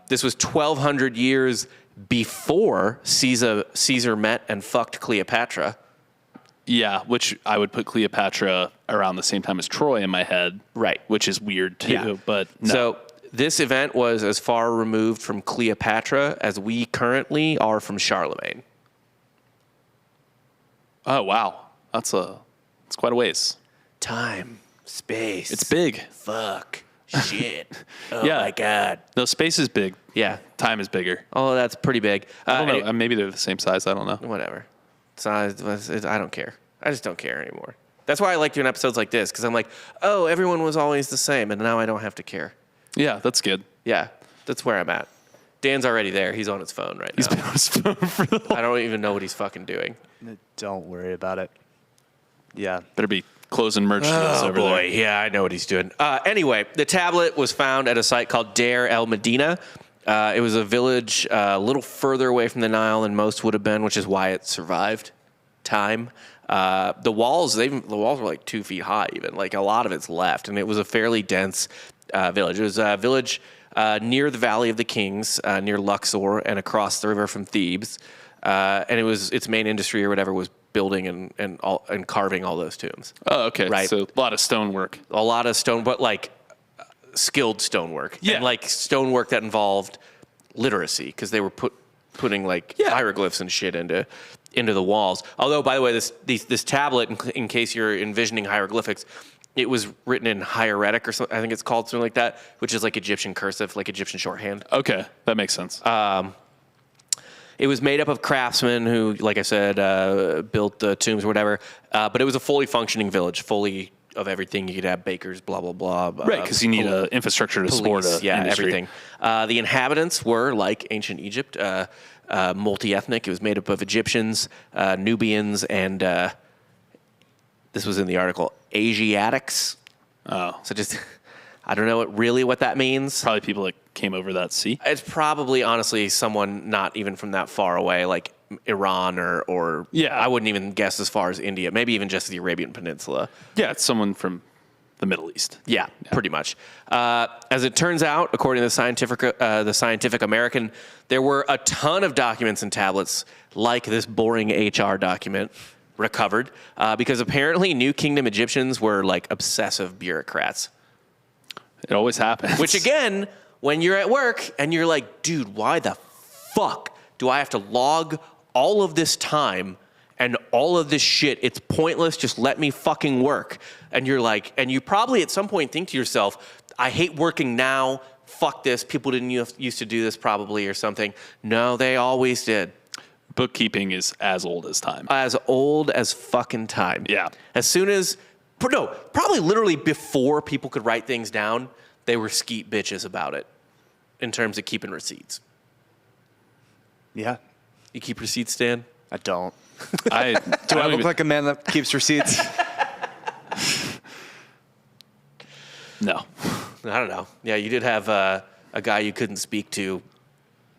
This was 1,200 years before Caesar met and fucked Cleopatra. Yeah, which I would put Cleopatra around the same time as Troy in my head. Right. Which is weird too, Yeah. but no. So this event was as far removed from Cleopatra as we currently are from Charlemagne. Oh, wow. That's quite a ways. Time, space. It's big. Fuck. Shit. Oh Yeah. my God. No, space is big. Yeah. Time is bigger. Oh, that's pretty big. I don't know. Maybe they're the same size. I don't know. Whatever. Size, I don't care. I just don't care anymore. That's why I like doing episodes like this, because I'm like, oh, everyone was always the same, and now I don't have to care. Yeah, that's good. Yeah, that's where I'm at. Dan's already there. He's on his phone right now. He's been on his phone for the whole... I don't even know what he's fucking doing. Don't worry about it. Yeah. Better be closing merch deals over there. Yeah, I know what he's doing. Anyway, the tablet was found at a site called Deir el Medina. It was a village a little further away from the Nile than most would have been, which is why it survived time. The walls were like 2 feet high even. Like a lot of it's left, and it was a fairly dense village. It was a village near the Valley of the Kings, near Luxor, and across the river from Thebes. And its main industry or whatever was building and carving all those tombs. Oh, okay. Right. So a lot of stonework. A lot of stone, but like skilled stonework. Yeah. And like stonework that involved literacy, because they were putting like hieroglyphs and shit into the walls. Although, by the way, this tablet, in case you're envisioning hieroglyphics, it was written in hieratic or something. I think it's called something like that, which is like Egyptian cursive, like Egyptian shorthand. Okay, that makes sense. It was made up of craftsmen who, like I said, built the tombs or whatever. But it was a fully functioning village, fully of everything. You could have bakers, blah, blah, blah. Right, because you need an infrastructure to support an industry. Everything. The inhabitants were, like ancient Egypt, multi-ethnic. It was made up of Egyptians, Nubians, and this was in the article, Asiatics. Oh. So just, I don't know what that means. Probably people that came over that sea. It's probably, honestly, someone not even from that far away, like Iran or I wouldn't even guess as far as India, maybe even just the Arabian Peninsula. Yeah, it's someone from the Middle East. Yeah, pretty much. As it turns out, according to the Scientific American, there were a ton of documents and tablets like this boring HR document recovered because apparently New Kingdom Egyptians were like obsessive bureaucrats. It always happens. Which again, when you're at work and you're like, dude, why the fuck do I have to log all of this time and all of this shit? It's pointless. Just let me fucking work. And you're like, and you probably at some point think to yourself, I hate working now. Fuck this. People didn't used to do this probably or something. No, they always did. Bookkeeping is as old as time. As old as fucking time. Yeah. As soon as, no, probably literally before people could write things down, they were skeet bitches about it in terms of keeping receipts. Yeah. You keep receipts, Dan? I don't. Do I look like a man that keeps receipts? No. I don't know. Yeah, you did have a guy you couldn't speak to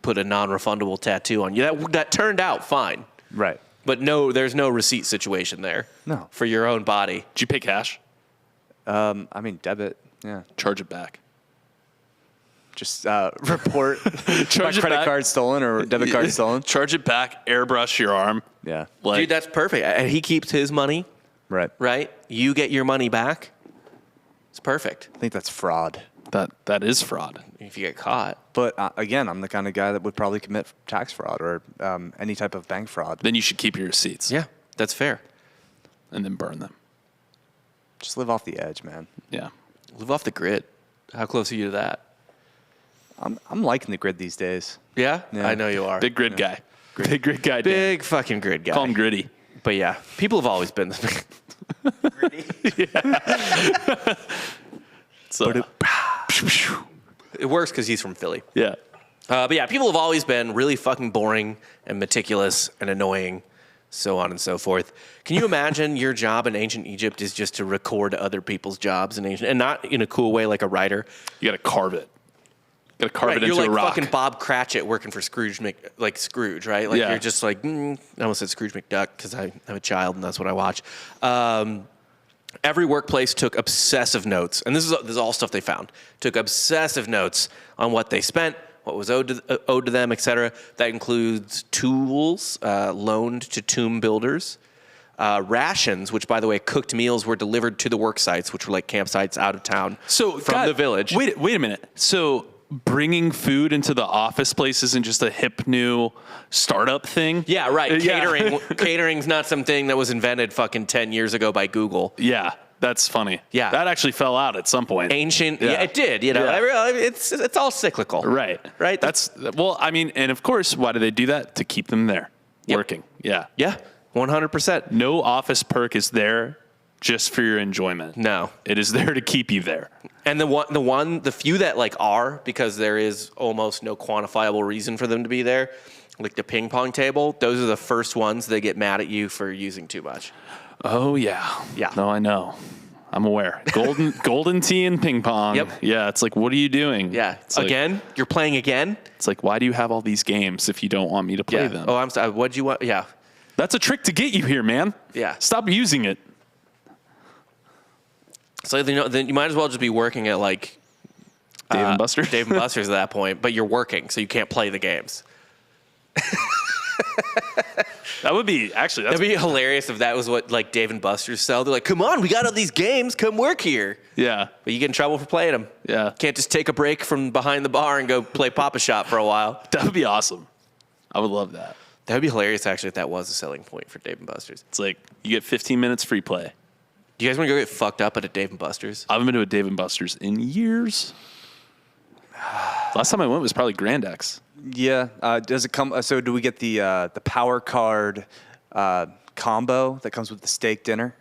put a non-refundable tattoo on you. That turned out fine. Right. But no, there's no receipt situation there. No. For your own body. Did you pay cash? I mean, debit. Yeah. Charge it back. Just report Charge my it credit back. card stolen or debit card stolen. Charge it back. Airbrush your arm. Yeah. Like, Dude, that's perfect. And he keeps his money, Right. right? You get your money back. It's perfect. I think that's fraud. that is fraud. If you get caught. But again, I'm the kind of guy that would probably commit tax fraud or any type of bank fraud. Then you should keep your receipts. Yeah, that's fair. And then burn them. Just live off the edge, man. Yeah. Live off the grid. How close are you to that? I'm liking the grid these days. Yeah? I know you are. Big grid guy. Big grid guy. Big fucking grid guy. Call him Gritty. But yeah, people have always been this. Gritty. So, It works because he's from Philly. yeah. But yeah, people have always been really fucking boring and meticulous and annoying, so on and so forth. Can you imagine your job in ancient Egypt is just to record other people's jobs in ancient, and not in a cool way like a writer? You got to carve it. You got to carve it into you're like a rock. fucking Bob Cratchit working for Scrooge, like Scrooge, right? Like you're just like, I almost said Scrooge McDuck because I have a child and that's what I watch. Every workplace took obsessive notes, and this is all stuff they found. Took obsessive notes on what they spent, what was owed to them, etc. That includes tools loaned to tomb builders, rations, which, by the way, cooked meals were delivered to the work sites, which were like campsites out of town from the village. Wait a minute. So bringing food into the office place isn't just a hip new startup thing? Yeah, right. Catering's not something that was invented fucking 10 years ago by Google. Yeah. That's funny. Yeah. That actually fell out at some point. Ancient. Yeah, it did. You know, it's all cyclical. Right. Right. And of course, why do they do that? To keep them there working. Yeah. Yeah. 100%. No office perk is there just for your enjoyment. No. It is there to keep you there. And the few that like are, because there is almost no quantifiable reason for them to be there, like the ping pong table, those are the first ones that get mad at you for using too much. Oh yeah. Yeah. No, I know. I'm aware. Golden tea and ping pong. Yep. Yeah. It's like, what are you doing? Yeah. It's again? You're playing again? It's like, why do you have all these games if you don't want me to play them? Oh, I'm sorry. What'd you want? Yeah. That's a trick to get you here, man. Yeah. Stop using it. So then you might as well just be working at like Dave and Buster's. Dave and Buster's at that point, but you're working, so you can't play the games. That would be actually. That'd be hilarious if that was what like Dave and Buster's sell. They're like, "Come on, we got all these games. Come work here." Yeah. But you get in trouble for playing them. Yeah. Can't just take a break from behind the bar and go play Papa Shop for a while. That would be awesome. I would love that. That would be hilarious, actually, if that was a selling point for Dave and Buster's. It's like you get 15 minutes free play. Do you guys want to go get fucked up at a Dave and Buster's? I haven't been to a Dave and Buster's in years. Last time I went was probably Grand X. Yeah. Does it come? So do we get the power card combo that comes with the steak dinner?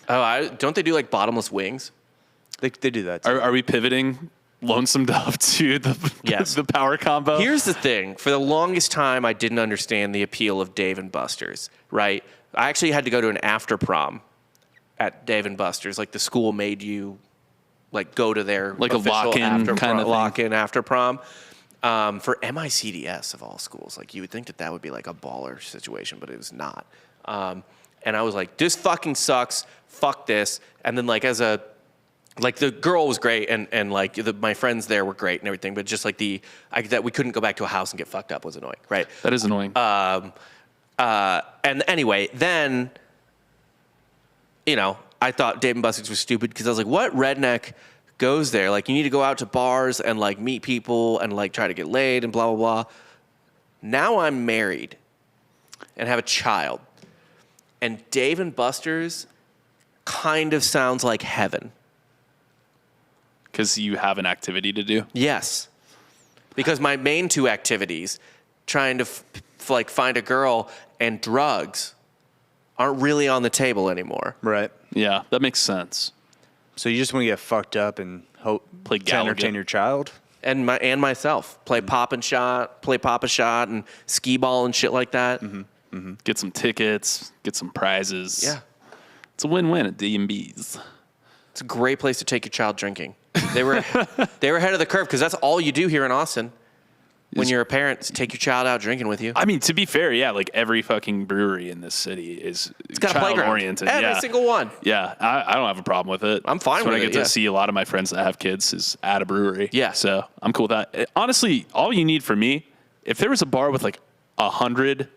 Oh, don't they do like bottomless wings? They do that too. Are we pivoting Lonesome Dove to the power combo? Here's the thing. For the longest time, I didn't understand the appeal of Dave and Buster's, right? I actually had to go to an after prom at Dave and Buster's. Like the school made you like go to their like a lock-in kind of lock-in after prom. For MICDS of all schools, like you would think that would be like a baller situation, but it was not. And I was like, this fucking sucks. Fuck this. And then like the girl was great and like my friends there were great and everything, but just like that we couldn't go back to a house and get fucked up was annoying, right? That is annoying. And anyway, then, you know, I thought Dave and Buster's was stupid because I was like, what redneck goes there? Like, you need to go out to bars and like meet people and like try to get laid and blah, blah, blah. Now I'm married and have a child. And Dave and Buster's kind of sounds like heaven. Because you have an activity to do? Yes. Because my main two activities, trying to like find a girl and drugs, aren't really on the table anymore. Right. Yeah, that makes sense. So you just want to get fucked up and hope play to entertain your child? And myself. Play Papa Shot and skee ball and shit like that. Mm-hmm. Mm-hmm. Get some tickets, get some prizes. Yeah. It's a win-win at D&B's. It's a great place to take your child drinking. They were ahead of the curve because that's all you do here in Austin. When you're a parent, is take your child out drinking with you. I mean, to be fair, yeah, like every fucking brewery in this city is child-oriented. Every single one. Yeah, I don't have a problem with it. I'm fine with it, I get to see a lot of my friends that have kids is at a brewery. Yeah. So I'm cool with that. Honestly, all you need for me, if there was a bar with like 100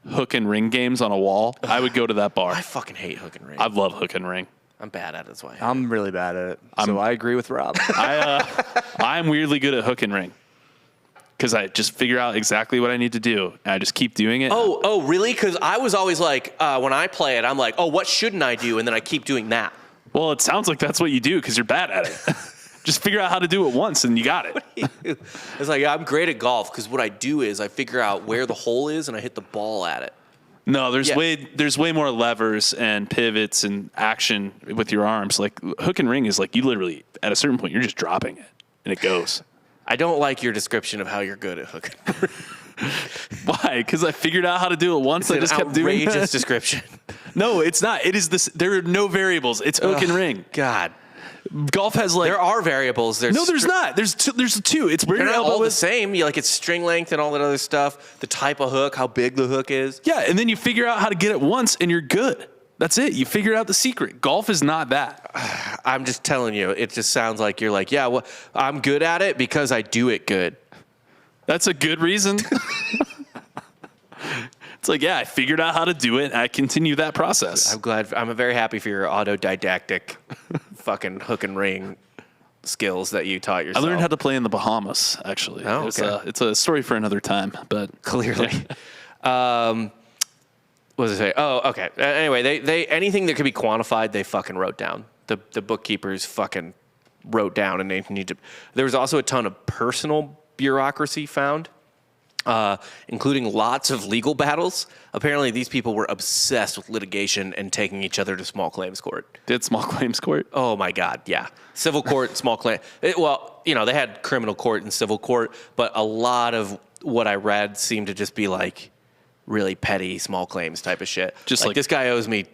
hook and ring games on a wall, I would go to that bar. I fucking hate hook and ring. I love hook and ring. I'm bad at it. That's why. I'm really bad at it. So I agree with Rob. I'm weirdly good at hook and ring. Because I just figure out exactly what I need to do, and I just keep doing it. Oh, really? Because I was always like, when I play it, I'm like, oh, what shouldn't I do? And then I keep doing that. Well, it sounds like that's what you do because you're bad at it. Just figure out how to do it once and you got it. It's like, I'm great at golf because what I do is I figure out where the hole is and I hit the ball at it. No, there's way more levers and pivots and action with your arms. Like hook and ring is like you literally, at a certain point, you're just dropping it and it goes. I don't like your description of how you're good at hook and ring. Why? Because I figured out how to do it once. I just kept doing it. Outrageous description. No, it's not. It is this. There are no variables. It's hook and ring. God. Golf has like there are variables. No, there's not. There's two. It's where they're your not elbow all the is. same. You like it's string length and all that other stuff. The type of hook, how big the hook is. Yeah, and then you figure out how to get it once, and you're good. That's it. You figured out the secret. Golf is not that. I'm just telling you. It just sounds like you're like, yeah, well, I'm good at it because I do it good. That's a good reason. It's like, yeah, I figured out how to do it. And I continue that process. I'm glad. I'm very happy for your autodidactic fucking hook and ring skills that you taught yourself. I learned how to play in the Bahamas, actually. Oh, okay. It's a story for another time, but clearly. What was I say? Oh, okay. Anyway, they anything that could be quantified, they fucking wrote down. The bookkeepers fucking wrote down in ancient Egypt. There was also a ton of personal bureaucracy found, including lots of legal battles. Apparently, these people were obsessed with litigation and taking each other to small claims court. Did small claims court? Oh, my God, yeah. Civil court, small claim. Well, you know, they had criminal court and civil court, but a lot of what I read seemed to just be like really petty small claims type of shit. Just like this guy owes me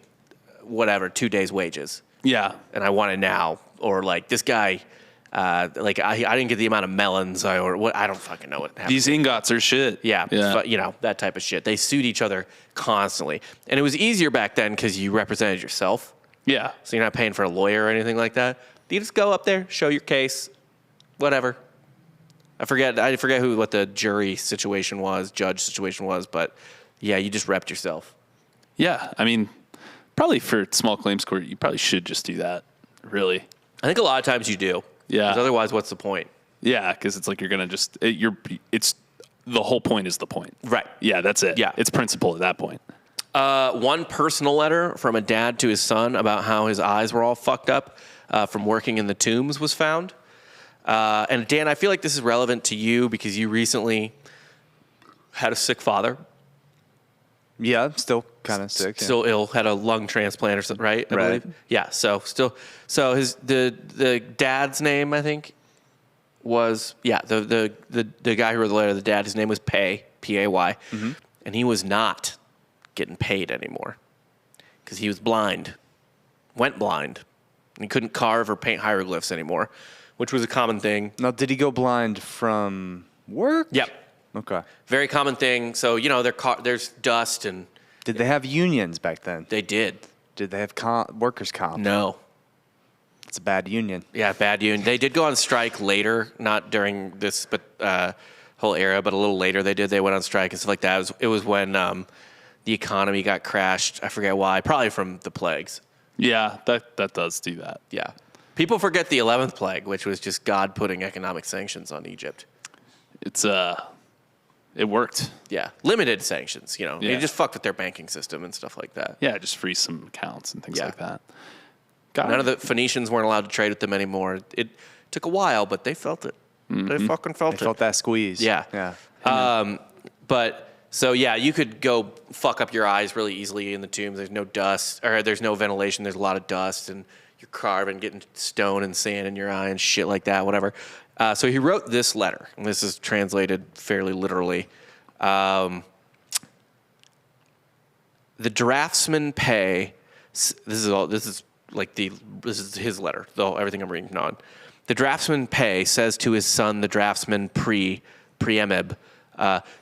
whatever, 2 days' wages. Yeah. And I want it now. Or like this guy... like I didn't get the amount of melons or what, I don't fucking know what happened. These ingots are shit. Yeah. You know, that type of shit. They sued each other constantly. And it was easier back then because you represented yourself. Yeah. So you're not paying for a lawyer or anything like that. You just go up there, show your case, whatever. I forget what the jury situation was, judge situation was, but yeah, you just repped yourself. Yeah. I mean, probably for small claims court, you probably should just do that, really. I think a lot of times you do. Yeah. Because otherwise, what's the point? Yeah, because it's like you're gonna just it's the whole point is the point. Right. Yeah, that's it. Yeah. It's principle at that point. One personal letter from a dad to his son about how his eyes were all fucked up from working in the tombs was found. And Dan, I feel like this is relevant to you because you recently had a sick father. Yeah, still kind of sick. Still ill, had a lung transplant or something, right? I believe. Yeah, so the dad's name, I think, was the guy who wrote the letter, the dad, his name was Pay, P-A-Y, and he was not getting paid anymore because he was blind, went blind, and he couldn't carve or paint hieroglyphs anymore, which was a common thing. Now, did he go blind from work? Yep. Okay. Very common thing. So, you know, there's dust and... Did they have unions back then? They did. Did they have workers' comp? No. It's a bad union. Yeah, bad union. They did go on strike later, not during this whole era, but a little later they did. They went on strike and stuff like that. It was when the economy got crashed. I forget why. Probably from the plagues. Yeah, that does do that. Yeah. People forget the 11th plague, which was just God putting economic sanctions on Egypt. It worked. Yeah. Limited sanctions, you know. Yeah. They just fucked with their banking system and stuff like that. Yeah, just freeze some accounts and things like that. None of the Phoenicians weren't allowed to trade with them anymore. It took a while, but they felt it. Mm-hmm. They fucking felt it. They felt that squeeze. Yeah. Yeah. But so yeah, you could go fuck up your eyes really easily in the tombs. There's no dust, or there's no ventilation. There's a lot of dust, and you're carving, getting stone and sand in your eye and shit like that, whatever. So he wrote this letter, and this is translated fairly literally. The draftsman Pay. This is his letter, though everything I'm reading on. The draftsman Pay says to his son, the draftsman Priameb,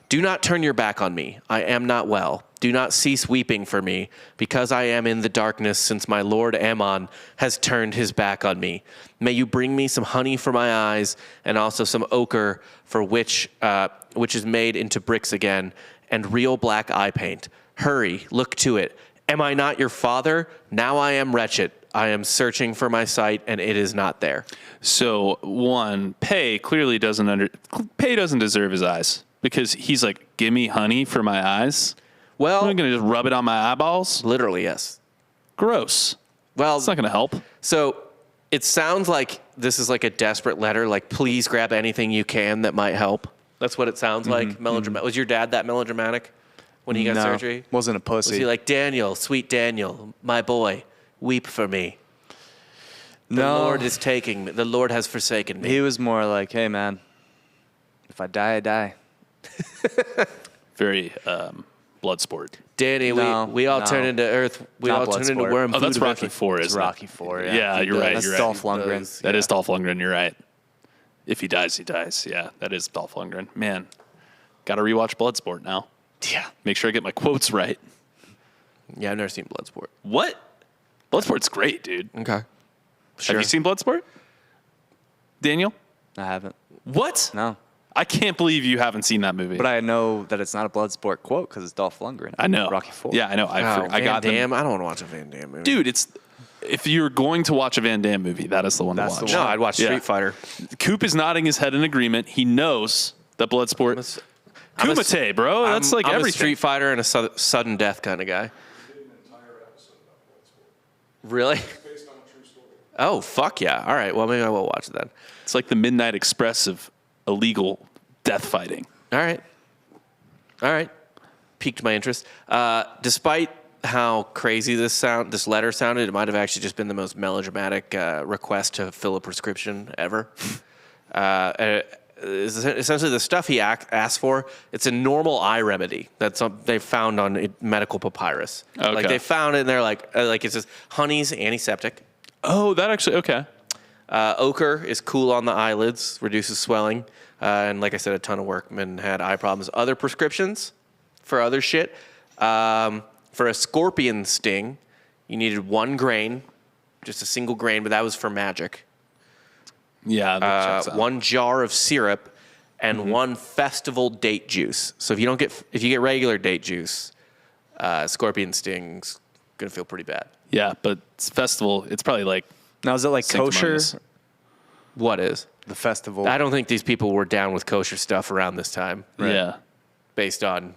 do not turn your back on me. I am not well. Do not cease weeping for me, because I am in the darkness, since my lord Ammon has turned his back on me. May you bring me some honey for my eyes, and also some ochre for which is made into bricks again, and real black eye paint. Hurry, look to it. Am I not your father? Now I am wretched. I am searching for my sight, and it is not there. So Pay clearly doesn't deserve his eyes, because he's like, give me honey for my eyes. Well, I'm going to just rub it on my eyeballs. Literally, yes. Gross. Well, it's not going to help. So it sounds like this is like a desperate letter, like please grab anything you can that might help. That's what it sounds like. Melodramatic. Was your dad that melodramatic when he got surgery? Wasn't a pussy. Was he like, Daniel, sweet Daniel, my boy, weep for me? The Lord is taking me. The Lord has forsaken me. He was more like, hey, man, if I die, I die. Very Bloodsport. Danny, we all turn into earth. We all turn into worm. Oh, that's Rocky IV, isn't it? Rocky IV, yeah. Yeah, you're right. That's You're right. Dolph Lundgren. That is Dolph Lundgren. You're right. If he dies, he dies. Yeah, that is Dolph Lundgren. Man, got to rewatch Bloodsport now. Yeah. Make sure I get my quotes right. Yeah, I've never seen Bloodsport. What? Bloodsport's great, dude. Okay. Have you seen Bloodsport? Daniel? I haven't. What? No. I can't believe you haven't seen that movie. But I know that it's not a Bloodsport quote because it's Dolph Lundgren. I know. Rocky IV. Yeah, I know. I got Van Damme. them. I don't want to watch a Van Damme movie. Dude, if you're going to watch a Van Damme movie, that is the one That's to the watch. one. No, I'd watch Street Fighter. Coop is nodding his head in agreement. He knows that Bloodsport. Kumite, bro. That's like I'm everything. a Street Fighter and a sudden death kind of guy. Really? Based on a true story. Oh, fuck yeah. All right. Well, maybe I will watch it then. It's like the Midnight Express of illegal death fighting. All right. Piqued my interest. Despite how crazy this letter sounded, it might have actually just been the most melodramatic request to fill a prescription ever. Essentially, the stuff he asked for, it's a normal eye remedy that they found on medical papyrus. Okay. Like they found it, and they're like it says honey's antiseptic. Oh, that actually, okay. Ochre is cool on the eyelids, reduces swelling. And like I said, a ton of workmen had eye problems. Other prescriptions for other shit. For a scorpion sting, you needed 1 grain, just a single grain, but that was for magic. Yeah, that checks out. 1 jar of syrup and 1 festival date juice. So if you get regular date juice, scorpion sting's gonna feel pretty bad. Yeah, but it's festival. It's probably like Now, is it like kosher? sanctimonious. What is? The festival. I don't think these people were down with kosher stuff around this time. Yeah. Based on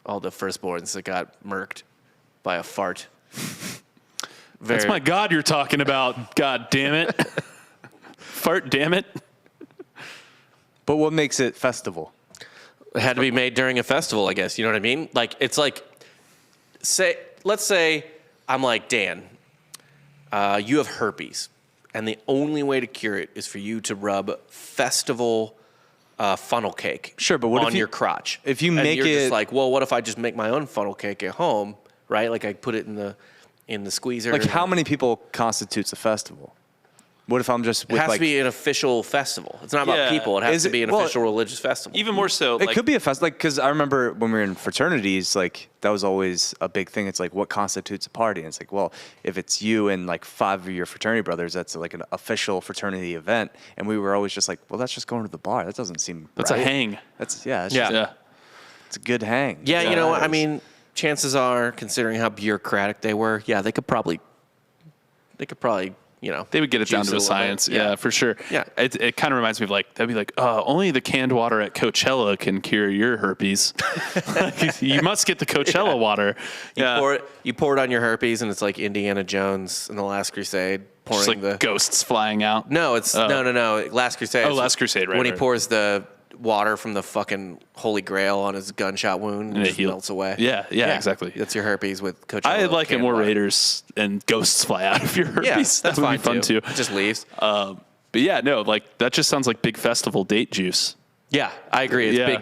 all the firstborns that got murked by a fart. That's my God you're talking about. God damn it. Fart, damn it. But what makes it festival? It had to be made during a festival, I guess. You know what I mean? Like, it's like, let's say I'm like, Dan, you have herpes, and the only way to cure it is for you to rub festival funnel cake Sure, but what on if your crotch. if you and make you're it- just like, well, what if I just make my own funnel cake at home, right? Like I put it in the squeezer. Like, how many people constitutes a festival? What if I'm just It with has like... to be an official festival. It's not about Yeah. people. It has Is to it- be an well, official religious festival. Even more so. It could be a festival, like, because I remember when we were in fraternities, like, that was always a big thing. It's like, what constitutes a party? And it's like, well, if it's you and like 5 of your fraternity brothers, that's like an official fraternity event. And we were always just like, well, that's just going to the bar. That doesn't seem That's right. a hang. That's yeah, it's Yeah. just- it's a good hang. Yeah, you know, I it is. mean, chances are, considering how bureaucratic they were, yeah, they could probably, you know, They would get it down juice to a little bit. science. Yeah, for sure. Yeah. It kind of reminds me of like, that'd be like, only the canned water at Coachella can cure your herpes. You must get the Coachella water. You pour it on your herpes, and it's like Indiana Jones in The Last Crusade pouring Just like the. ghosts flying out. No, it's no. Last Crusade. Oh, Last Crusade, right, When he right. pours the water from the fucking Holy Grail on his gunshot wound, and it just melts away. Yeah, exactly. That's your herpes with Coachella. I like it canned more water. Raiders and ghosts fly out of your herpes. Yeah, that's that would fine be fun too. It just leaves. But yeah, no, like that just sounds like big festival date juice. Yeah, I agree. It's Yeah.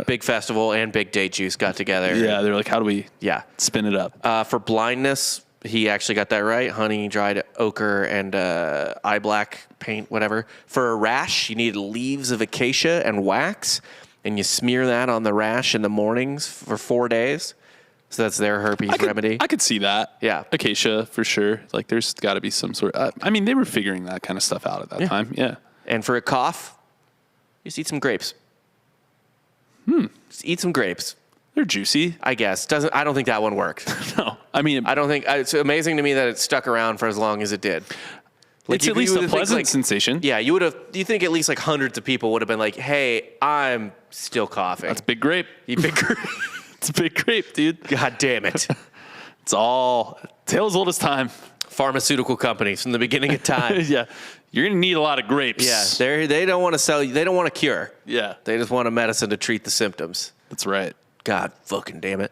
big festival and big date juice got together. Yeah, they're like, how do we spin it up? For blindness, he actually got that right. Honey, dried ochre, and eye black paint, whatever. For a rash, you need leaves of acacia and wax, and you smear that on the rash in the mornings for 4 days. So that's their herpes remedy. I could see that. Yeah. Acacia for sure. Like there's got to be some sort of, I mean, they were figuring that kind of stuff out at that time. Yeah. And for a cough, just eat some grapes. Just eat some grapes, They're juicy. I guess. I don't think that one worked. No, I mean, I don't think it's amazing to me that it stuck around for as long as it did. it's at least a pleasant sensation. Yeah, you think at least like hundreds of people would have been like, "Hey, I'm still coughing." That's big grape. You big It's a big grape, dude. God damn it. It's all tale as old as time. Pharmaceutical companies from the beginning of time. Yeah. You're going to need a lot of grapes. Yeah. They don't want to sell you. They don't want a cure. Yeah. They just want a medicine to treat the symptoms. That's right. God fucking damn it.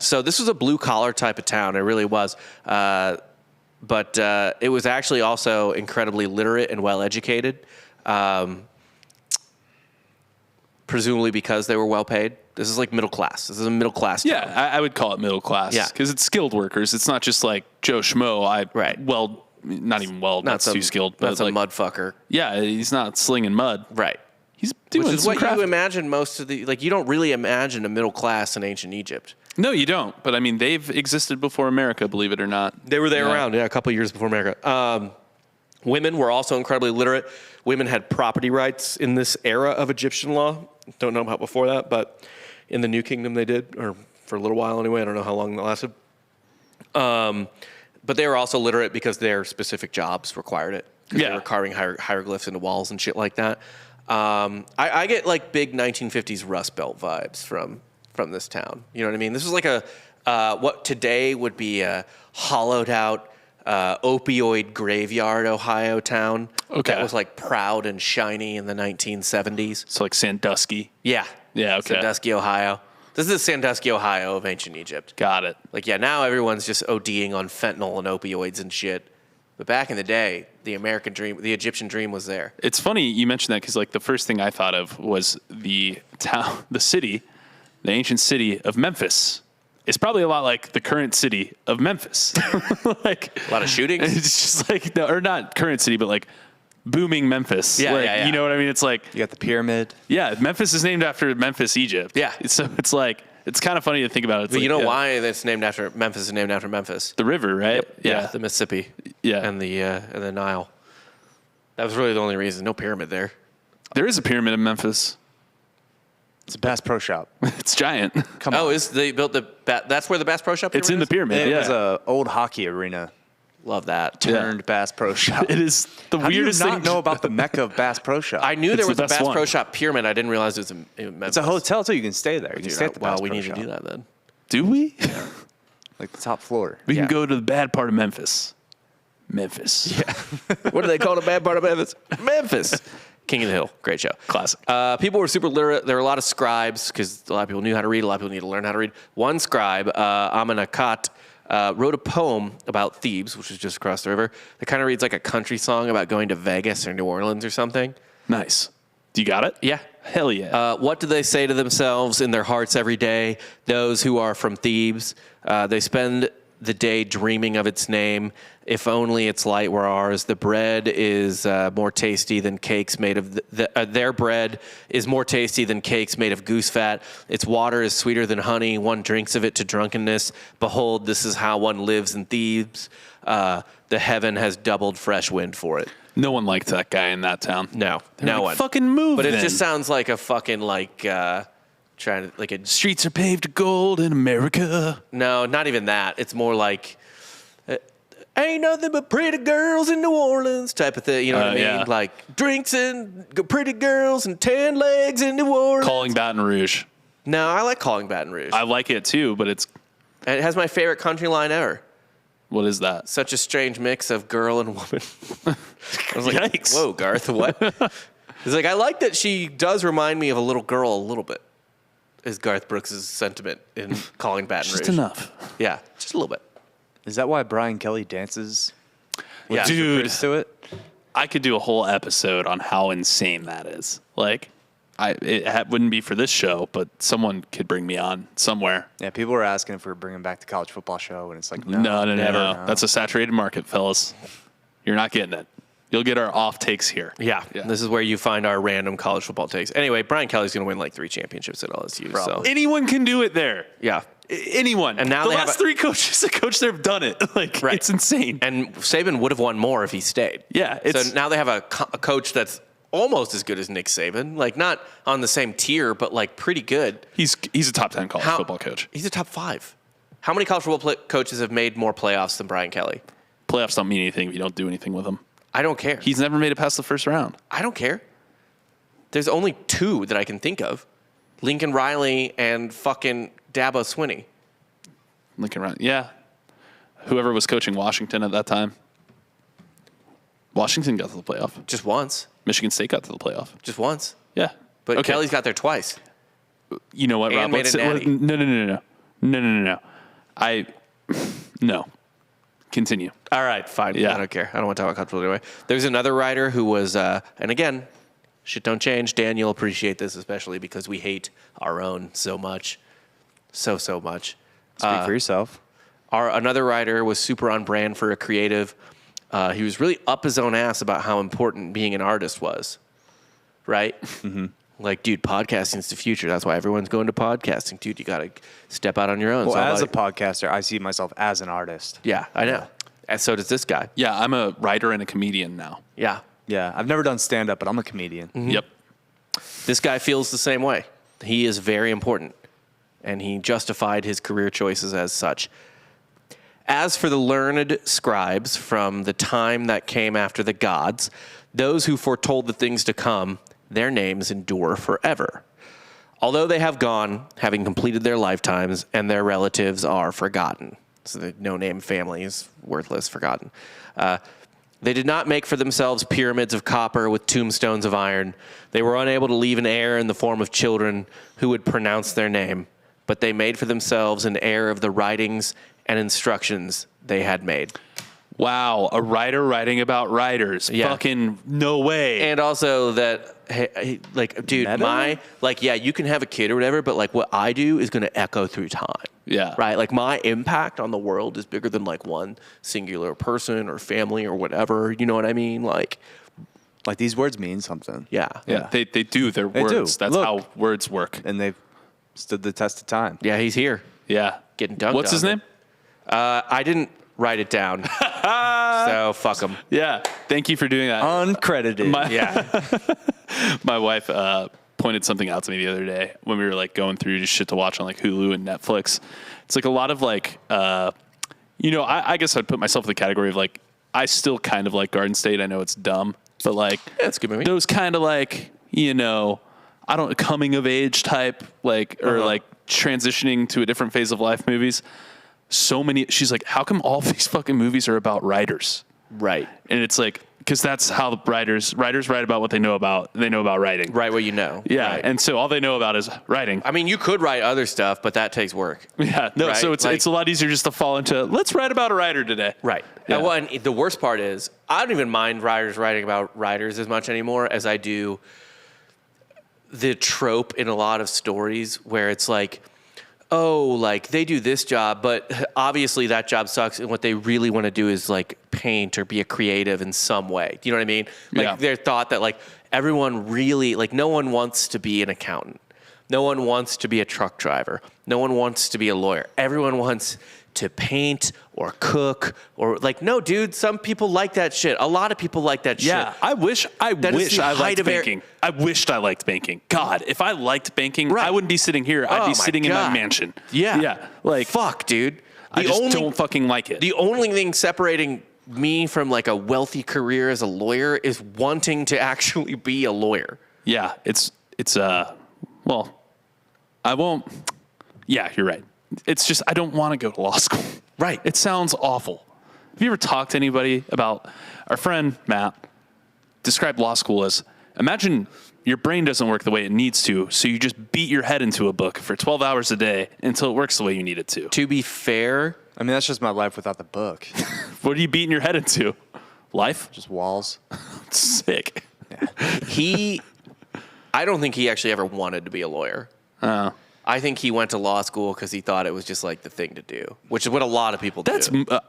So this was a blue collar type of town. It really was. But it was actually also incredibly literate and well educated. Presumably because they were well paid. This is like middle class. This is a middle class town. Yeah, I would call it middle class. Yeah. Because it's skilled workers. It's not just like Joe Schmo. Right. Well, not even well. That's too skilled. But That's a mud fucker. Yeah, he's not slinging mud. Right. He's doing Which is some what craft. you imagine most of the, like, you don't really imagine a middle class in ancient Egypt. No, you don't. But I mean, they've existed before America, believe it or not. They were there around, a couple of years before America. Women were also incredibly literate. Women had property rights in this era of Egyptian law. Don't know about before that, but in the New Kingdom they did, or for a little while anyway. I don't know how long that lasted. But they were also literate because their specific jobs required it. They were carving hieroglyphs into walls and shit like that. I get like big 1950s Rust Belt vibes from this town. You know what I mean? This was like what today would be a hollowed out opioid graveyard Ohio town. Okay. That was like proud and shiny in the 1970s. So like Sandusky. Yeah. Yeah, okay. Sandusky, Ohio. This is Sandusky, Ohio of ancient Egypt. Got it. Like, yeah, now everyone's just ODing on fentanyl and opioids and shit. But back in the day, the American dream, the Egyptian dream was there. It's funny you mentioned that because like the first thing I thought of was the town, the city, the ancient city of Memphis. It's probably a lot like the current city of Memphis. Like A lot of shootings? It's just like, no, or not current city, but like booming Memphis. Yeah, like, yeah. You know what I mean? It's like, You got the pyramid. yeah, Memphis is named after Memphis, Egypt. Yeah. So it's like, it's kind of funny to think about. It's But like, you know why Memphis is named after Memphis? The river, right? Yeah, the Mississippi. Yeah. And the Nile. That was really the only reason. No pyramid there. There is a pyramid in Memphis. It's a Bass Pro Shop. It's giant. Come on. They built that's where the Bass Pro Shop It's in the is? pyramid. It Yeah. was a old hockey arena Love that. turned Bass Pro Shop. It is the How weirdest do you not thing. know about the Mecca of Bass Pro Shop? I knew It's there the was a best Bass one. Pro Shop pyramid. I didn't realize it was in Memphis. It's a hotel too. You can stay there. You can stay at the Bass we Pro need Shop. to do that then. Do we? Like the top floor. We Yeah. can go to the bad part of Memphis. Memphis. Yeah. What do they call the bad part of Memphis? Memphis. King of the Hill. Great show. Classic. People were super literate. There were a lot of scribes because a lot of people knew how to read. A lot of people need to learn how to read. One scribe, Amenemhat, wrote a poem about Thebes, which is just across the river. That kind of reads like a country song about going to Vegas or New Orleans or something. Nice. Do you got it? Yeah. Hell yeah. What do they say to themselves in their hearts every day? Those who are from Thebes, they spend the day dreaming of its name. If only its light were ours. The bread is more tasty than cakes made of their bread is more tasty than cakes made of goose fat. Its water is sweeter than honey. One drinks of it to drunkenness. Behold, this is how one lives in Thebes. The heaven has doubled fresh wind for it. No one liked that guy in that town. No, They're no like, one. Fucking move. But it then. just sounds like a fucking trying to like a Streets are paved to gold in America. no, not even that. It's more like ain't nothing but pretty girls in New Orleans type of thing. You know what I mean? Yeah. Like drinks and pretty girls and tan legs in New Orleans. Calling Baton Rouge. No, I like calling Baton Rouge. I like it too, but it's, And it has my favorite country line ever. what is that? Such a strange mix of girl and woman. I was like, Yikes. whoa, Garth, what? He's like, I like that she does remind me of a little girl a little bit. Is Garth Brooks' sentiment in calling Baton Rouge. Just enough. Yeah, just a little bit. Is that why Brian Kelly dances? Yeah. Dude. To it? I could do a whole episode on how insane that is. Like, it wouldn't be for this show, but someone could bring me on somewhere. Yeah, people were asking if we're bringing back the college football show, and it's like, No. never. That's a saturated market, fellas. You're not getting it. You'll get our off takes here. Yeah, this is where you find our random college football takes. Anyway, Brian Kelly's going to win like 3 championships at LSU. So Anyone can do it there. yeah, Anyone. And now the they have last a- 3 coaches that coached there have done it. Like, Right. it's insane. and Saban would have won more if he stayed. Yeah, So now they have a coach that's almost as good as Nick Saban, like not on the same tier, but like pretty good. He's a top 10 college football coach. He's a top 5. How many college football coaches have made more playoffs than Brian Kelly? Playoffs don't mean anything if you don't do anything with them. I don't care. He's never made it past the first round. I don't care. There's only 2 that I can think of. Lincoln Riley and fucking Dabo Swinney. Lincoln Ryan. Yeah. whoever was coaching Washington at that time. Washington got to the playoff. Just once. Michigan State got to the playoff. Just once. Yeah. But Okay. Kelly's got there twice. You know what, And Rob? made it natty. No. No. Continue. All right, fine. Yeah. I don't care. I don't want to talk about comfortable anyway. There's another writer who was, and again, shit don't change. Dan, you'll appreciate this, especially because we hate our own so much. So much. Speak for yourself. Another writer was super on brand for a creative. He was really up his own ass about how important being an artist was. Right? Mm-hmm. Like, dude, podcasting's the future. That's why everyone's going to podcasting. Dude, you got to step out on your own. Well, as a podcaster, I see myself as an artist. Yeah, I know. And so does this guy. Yeah, I'm a writer and a comedian now. Yeah. Yeah, I've never done stand-up, but I'm a comedian. Mm-hmm. Yep. This guy feels the same way. He is very important, and he justified his career choices as such. As for the learned scribes from the time that came after the gods, those who foretold the things to come, their names endure forever. Although they have gone, having completed their lifetimes, and their relatives are forgotten. So the no-name family is worthless, forgotten. They did not make for themselves pyramids of copper with tombstones of iron. They were unable to leave an heir in the form of children who would pronounce their name, but they made for themselves an heir of the writings and instructions they had made. Wow, a writer writing about writers. Yeah. Fucking no way. And also that, hey, like, dude, you can have a kid or whatever, but like what I do is going to echo through time. Yeah. Right? Like my impact on the world is bigger than like one singular person or family or whatever. You know what I mean? Like these words mean something. Yeah. Yeah, they do. They're They words. do. That's Look. how words work. And they've stood the test of time. Yeah, he's here. Yeah. Getting dunked What's his on. name? I didn't write it down. So fuck him. Yeah. Thank you for doing that. Uncredited. My wife pointed something out to me the other day when we were like going through just shit to watch on like Hulu and Netflix. It's like a lot of like, I guess I'd put myself in the category of like, I still kind of like Garden State. I know it's dumb, but like, it's a good movie. Those kind of like, coming of age type, like, or like transitioning to a different phase of life movies. So many, she's like, how come all these fucking movies are about writers? Right. And it's like, because that's how the writers write about what they know about. They know about writing. Write what you know. Yeah. Right. And so all they know about is writing. I mean, you could write other stuff, but that takes work. Yeah. No, right? so it's a lot easier just to fall into, let's write about a writer today. Right. Yeah. And the worst part is, I don't even mind writers writing about writers as much anymore as I do the trope in a lot of stories where it's like, oh, like they do this job, but obviously that job sucks. And what they really want to do is like paint or be a creative in some way. Do you know what I mean? Like their thought that like everyone really, like no one wants to be an accountant. No one wants to be a truck driver. No one wants to be a lawyer. Everyone wants to paint or cook or like, no, dude, some people like that shit. A lot of people like that shit. Yeah, I wish I liked banking. I wished I liked banking. God, if I liked banking, I wouldn't be sitting here. I'd be sitting in my mansion. Yeah. Yeah. Like, fuck, dude. I just don't fucking like it. The only thing separating me from like a wealthy career as a lawyer is wanting to actually be a lawyer. Yeah, I won't. Yeah, you're right. It's just, I don't want to go to law school. Right. It sounds awful. Have you ever talked to anybody about, our friend Matt described law school as, imagine your brain doesn't work the way it needs to, so you just beat your head into a book for 12 hours a day until it works the way you need it to. To be fair, I mean, that's just my life without the book. What are you beating your head into? Life? Just walls. Sick. Yeah. I don't think he actually ever wanted to be a lawyer. Oh. I think he went to law school because he thought it was just like the thing to do, which is what a lot of people do.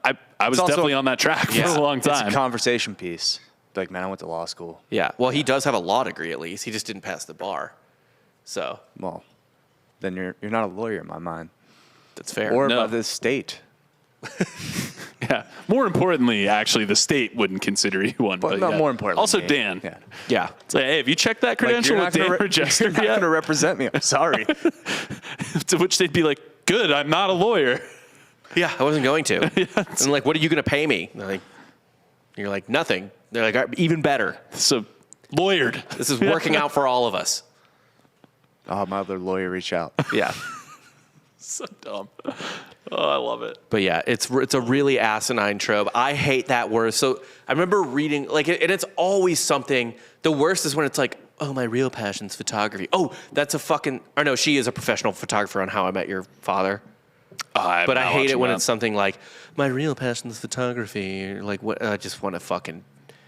I was definitely on that track for a long time. It's a conversation piece. Like, man, I went to law school. Yeah. Well, he does have a law degree at least. He just didn't pass the bar. So. Well, then you're not a lawyer in my mind. That's fair. Or by the state. Yeah. More importantly, actually, the state wouldn't consider you one. But not more importantly. Also, Dan. Yeah. Yeah. It's like, hey, have you checked that credential with Dan Regester You're not going to represent me. I'm sorry. To which they'd be like, good, I'm not a lawyer. Yeah, I wasn't going to. And like, what are you going to pay me? You're like, nothing. They're like, even better. So, lawyered. This is working out for all of us. I'll have my other lawyer reach out. Yeah. So dumb. Oh, I love it. But yeah, it's a really asinine trope. I hate that word. So I remember reading, like, and it's always something. The worst is when it's like, oh, my real passion's photography. Oh, that's a fucking, or no, she is a professional photographer on How I Met Your Father. But I hate it when it's something like, my real passion's photography. Or like, what? I just want to fucking.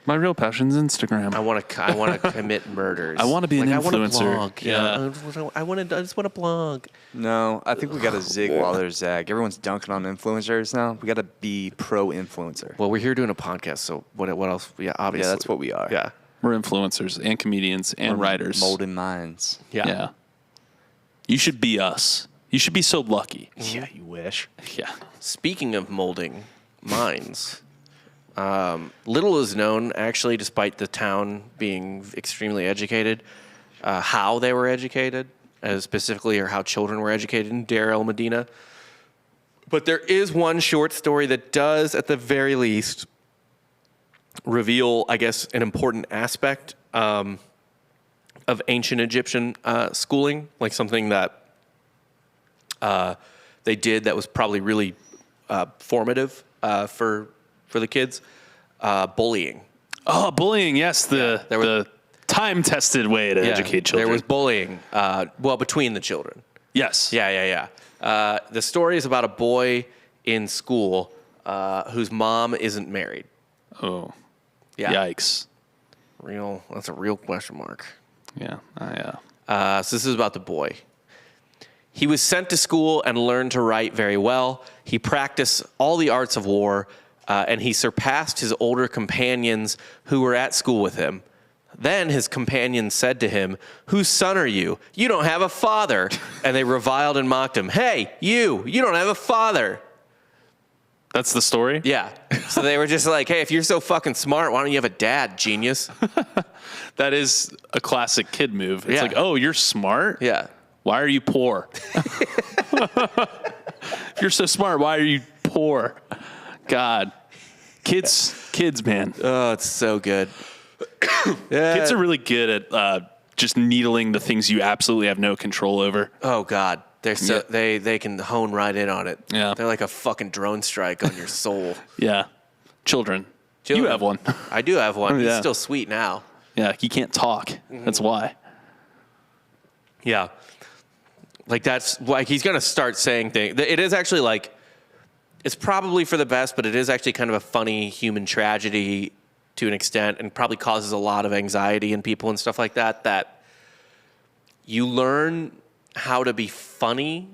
My real passion's Instagram. I want to commit murders. I want to be an influencer. I want to blog. Yeah. I just want to blog. No, I think we got to zig while there's zag. Everyone's dunking on influencers now. We got to be pro-influencer. Well, we're here doing a podcast, so what else? Yeah, obviously. Yeah, that's what we are. Yeah. We're influencers and comedians and writers. Molding minds. Yeah. You should be us. You should be so lucky. Yeah, you wish. Yeah. Speaking of molding minds, little is known, actually, despite the town being extremely educated, how they were educated, specifically, or how children were educated in Deir el Medina. But there is one short story that does, at the very least, reveal, I guess, an important aspect of ancient Egyptian schooling, like something that they did that was probably really formative for the kids. Bullying. Oh, bullying, yes. The time-tested way to educate children. There was bullying, between the children. Yes. Yeah. The story is about a boy in school whose mom isn't married. Oh. Yeah. Yikes. That's a real question mark. Yeah. So this is about the boy. He was sent to school and learned to write very well. He practiced all the arts of war, and he surpassed his older companions who were at school with him. Then his companions said to him, "Whose son are you? You don't have a father." And they reviled and mocked him. "Hey, you don't have a father." That's the story? Yeah. So they were just like, "Hey, if you're so fucking smart, why don't you have a dad, genius?" That is a classic kid move. It's Yeah. like, oh, you're smart? Yeah. Why are you poor? If you're so smart, why are you poor? God. Kids, man. Oh, it's so good. Kids are really good at just needling the things you absolutely have no control over. Oh God, they're so they can hone right in on it. Yeah. They're like a fucking drone strike on your soul. Yeah. Children. You have one. I do have one. Yeah. He's still sweet now. Yeah, he can't talk. That's why. Yeah. Like that's like he's gonna start saying things. It is actually like it's probably for the best, but it is actually kind of a funny human tragedy to an extent, and probably causes a lot of anxiety in people and stuff like that. That you learn how to be funny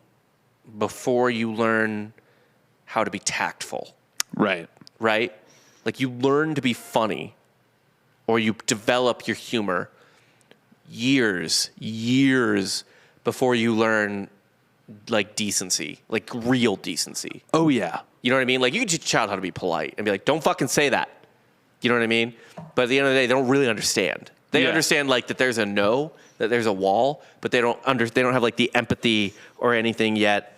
before you learn how to be tactful. Right. Right? Like you learn to be funny, or you develop your humor years before you learn like decency, like real decency. Oh, yeah. You know what I mean? Like you can teach a child how to be polite and be like, don't fucking say that. You know what I mean? But at the end of the day, they don't really understand. They understand like that there's a no, that there's a wall, but they don't have like the empathy or anything yet.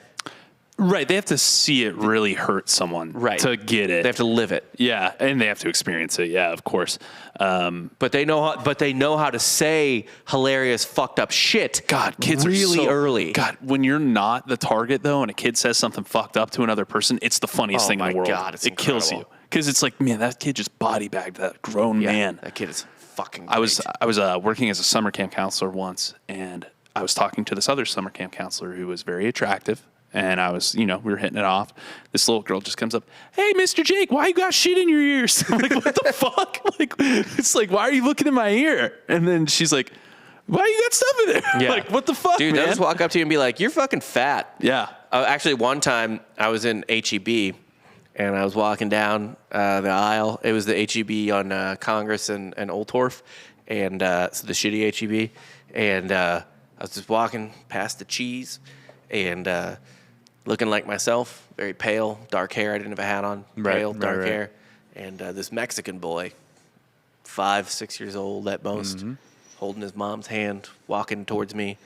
Right. They have to see it really hurt someone to get it. They have to live it. Yeah. And they have to experience it. Yeah, of course. But they know how to say hilarious, fucked up shit. God, kids really are so early. God, when you're not the target though, and a kid says something fucked up to another person, it's the funniest thing in the world. God, it kills you because it's like, man, that kid just body bagged that grown man. That kid is fucking great. I was working as a summer camp counselor once, and I was talking to this other summer camp counselor who was very attractive. And I was, we were hitting it off. This little girl just comes up, "Hey, Mr. Jake, why you got shit in your ears?" I'm like, what the fuck? Like, it's like, why are you looking in my ear? And then she's like, "Why you got stuff in there?" Yeah. Like, what the fuck, dude? man? They'll just walk up to you and be like, "You're fucking fat." Yeah. Actually, one time I was in HEB, and I was walking down the aisle. It was the HEB on Congress and Old Torf, and so the shitty HEB. And I was just walking past the cheese, and looking like myself, very pale, dark hair. I didn't have a hat on. Pale, dark hair. And this Mexican boy, 5-6 years old at most, holding his mom's hand, walking towards me.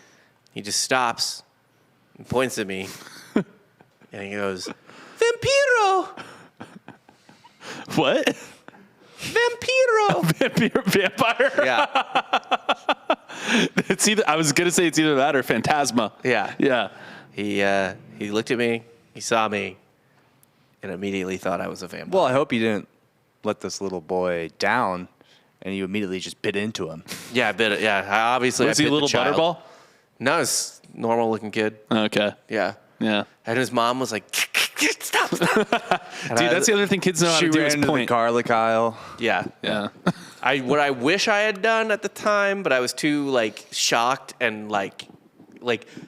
He just stops and points at me. And he goes, "Vampiro!" What? Vampiro! Vampire? Yeah. I was going to say it's either that or Phantasma. Yeah. Yeah. He looked at me, He saw me and immediately thought I was a vampire. Well, I hope you didn't let this little boy down and you immediately just bit into him. Yeah, I bit it. Yeah, Was I he bit a the little child. butterball? No, it's normal looking kid. Okay. Yeah. Yeah. And his mom was like, stop. Dude, that's the other thing kids know how She to do ran is into the point. garlic aisle. Yeah. Yeah. What I wish I had done at the time, but I was too like shocked and like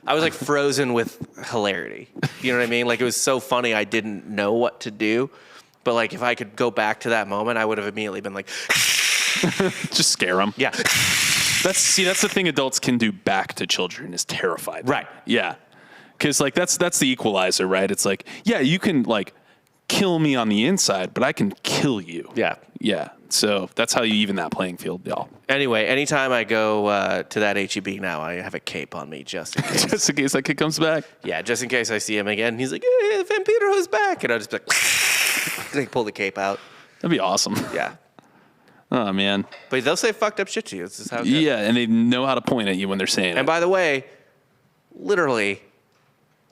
I was like frozen with hilarity. You know what I mean? Like it was so funny I didn't know what to do. But like if I could go back to that moment, I would have immediately been like Just scare them. yeah. That's the thing adults can do back to children is terrify them. Right. Yeah. Because like that's the equalizer, right? It's like, yeah, you can like kill me on the inside, but I can kill you. Yeah. Yeah. So that's how you even that playing field, y'all. Anyway, anytime I go to that HEB now, I have a cape on me just in case. Just in case that kid comes back. Yeah, just in case I see him again. He's like, hey, Vampiro's back. And I'll just be like, like pull the cape out. That'd be awesome. Yeah. Oh man. But they'll say fucked up shit to you. This is how it goes. Yeah, and they know how to point at you when they're saying And it. by the way, literally,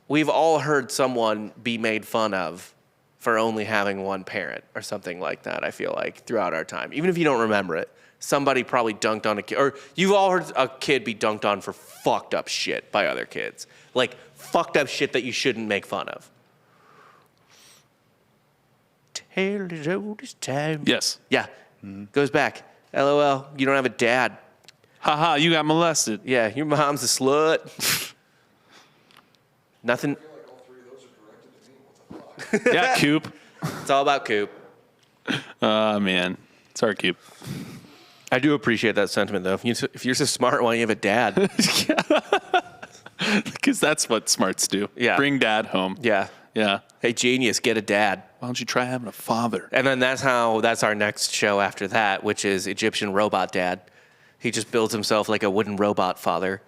we've all heard someone be made fun of for only having one parent or something like that, I feel like, throughout our time. Even if you don't remember it, somebody probably dunked on a kid. Or you've all heard a kid be dunked on for fucked up shit by other kids. Like, fucked up shit that you shouldn't make fun of. Tale as old as time. Yes. Yeah. Goes back. LOL, you don't have a dad. Haha, you got molested. Yeah, your mom's a slut. Nothing. Yeah, Coop. It's all about Coop. Man. Sorry, Coop. I do appreciate that sentiment, though. If you're so smart, why don't you have a dad? Because that's what smarts do. Yeah. Bring dad home. Yeah. Yeah. Hey, genius, get a dad. Why don't you try having a father? And then that's our next show after that, which is Egyptian Robot Dad. He just builds himself like a wooden robot father.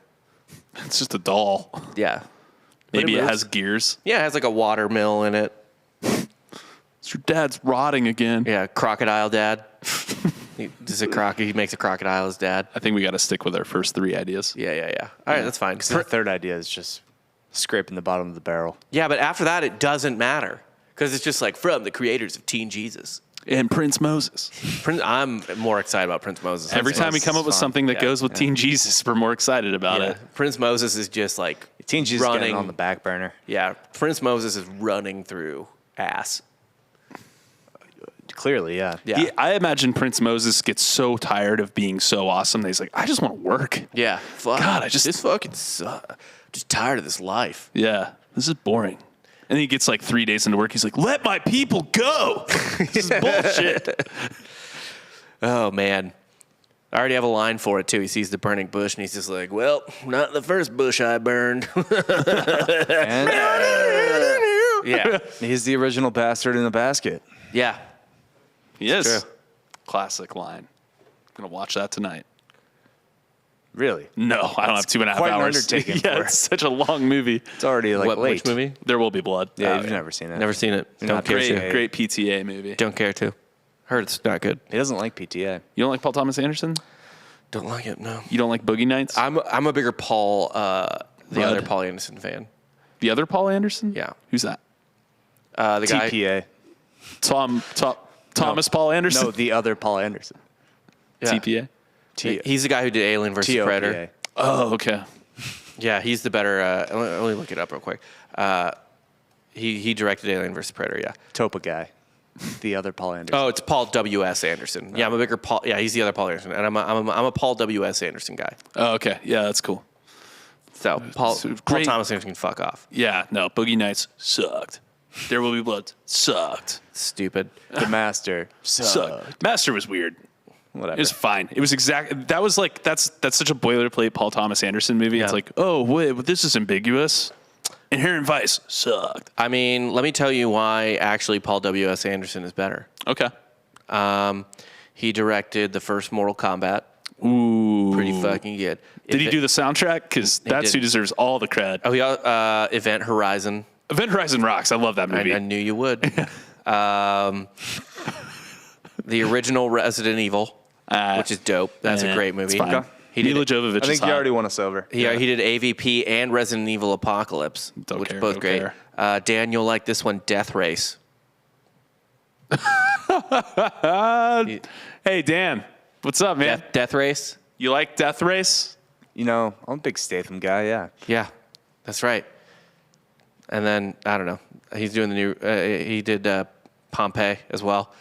It's just a doll. Yeah. Maybe But it it has gears. Yeah, it has like a water mill in it. So your dad's rotting again. Yeah, crocodile dad. He makes a crocodile his dad. I think we got to stick with our first three ideas. Yeah. All right, that's fine. The third idea is just scraping the bottom of the barrel. Yeah, but after that, it doesn't matter. Because it's just like from the creators of Teen Jesus. And Prince Moses. I'm more excited about Prince Moses. Every time we come up with something that goes with Teen Jesus, we're more excited about it. Prince Moses is just like Teen Jesus running getting on the back burner. Yeah, Prince Moses is running through ass. Clearly, yeah. Yeah. I imagine Prince Moses gets so tired of being so awesome that he's like, I just want to work. Yeah. Fuck. God, this fucking sucks. Just tired of this life. Yeah, this is boring. And then he gets like 3 days into work. He's like, let my people go. This is bullshit. Oh, man. I already have a line for it, too. He sees the burning bush, and he's just like, well, not the first bush I burned. Yeah. He's the original bastard in the basket. Yeah. He is. True. Classic line. Gonna watch that tonight. Really? No, I don't have 2.5 quite an hours. undertaking Yeah, for it's such a long movie. It's already like late. Which movie? There Will Be Blood. Yeah, you've never seen it. Never seen it. Don't care Great, to. great PTA movie. Don't care to. Heard it's not good. He doesn't like PTA. You don't like Paul Thomas Anderson? Don't like it, no. You don't like Boogie Nights? I'm a bigger Paul, the Rudd. other Paul Anderson fan. The other Paul Anderson? Yeah. Who's that? The guy. TPA. Thomas Paul Anderson? No, the other Paul Anderson. Yeah. TPA? He's the guy who did Alien vs. Predator. Oh, okay. Yeah, he's the better. Let me look it up real quick. He directed Alien vs. Predator. Yeah. Topa guy. The other Paul Anderson. Oh, it's Paul W.S. Anderson. Yeah, I'm a bigger Paul. Yeah, he's the other Paul Anderson, and I'm a Paul W.S. Anderson guy. Oh, okay. Yeah, that's cool. So Paul great. Thomas Anderson can fuck off. Yeah, no, Boogie Nights sucked. There Will Be Blood sucked. Stupid. The Master. Sucked. Master was weird. Whatever. It was fine. It was that's such a boilerplate Paul Thomas Anderson movie. Yeah. It's like, oh, wait, but this is ambiguous. Inherent Vice sucked. I mean, let me tell you why actually Paul W.S. Anderson is better. Okay. He directed the first Mortal Kombat. Ooh. Pretty fucking good. Did he do the soundtrack? Because that's who didn't. deserves all the cred. Oh, he Event Horizon. Event Horizon rocks. I love that movie. I knew you would. The original Resident Evil, which is dope. That's a great movie. it's fine. Mila Jovovich. I think he already won us over. He did AVP and Resident Evil Apocalypse, which are both great. Dan, you'll like this one, Death Race. Hey, Dan. What's up, man? Death Race? You like Death Race? You know, I'm a big Statham guy, yeah. Yeah, that's right. And then, I don't know, he's doing the new, he did Pompeii as well.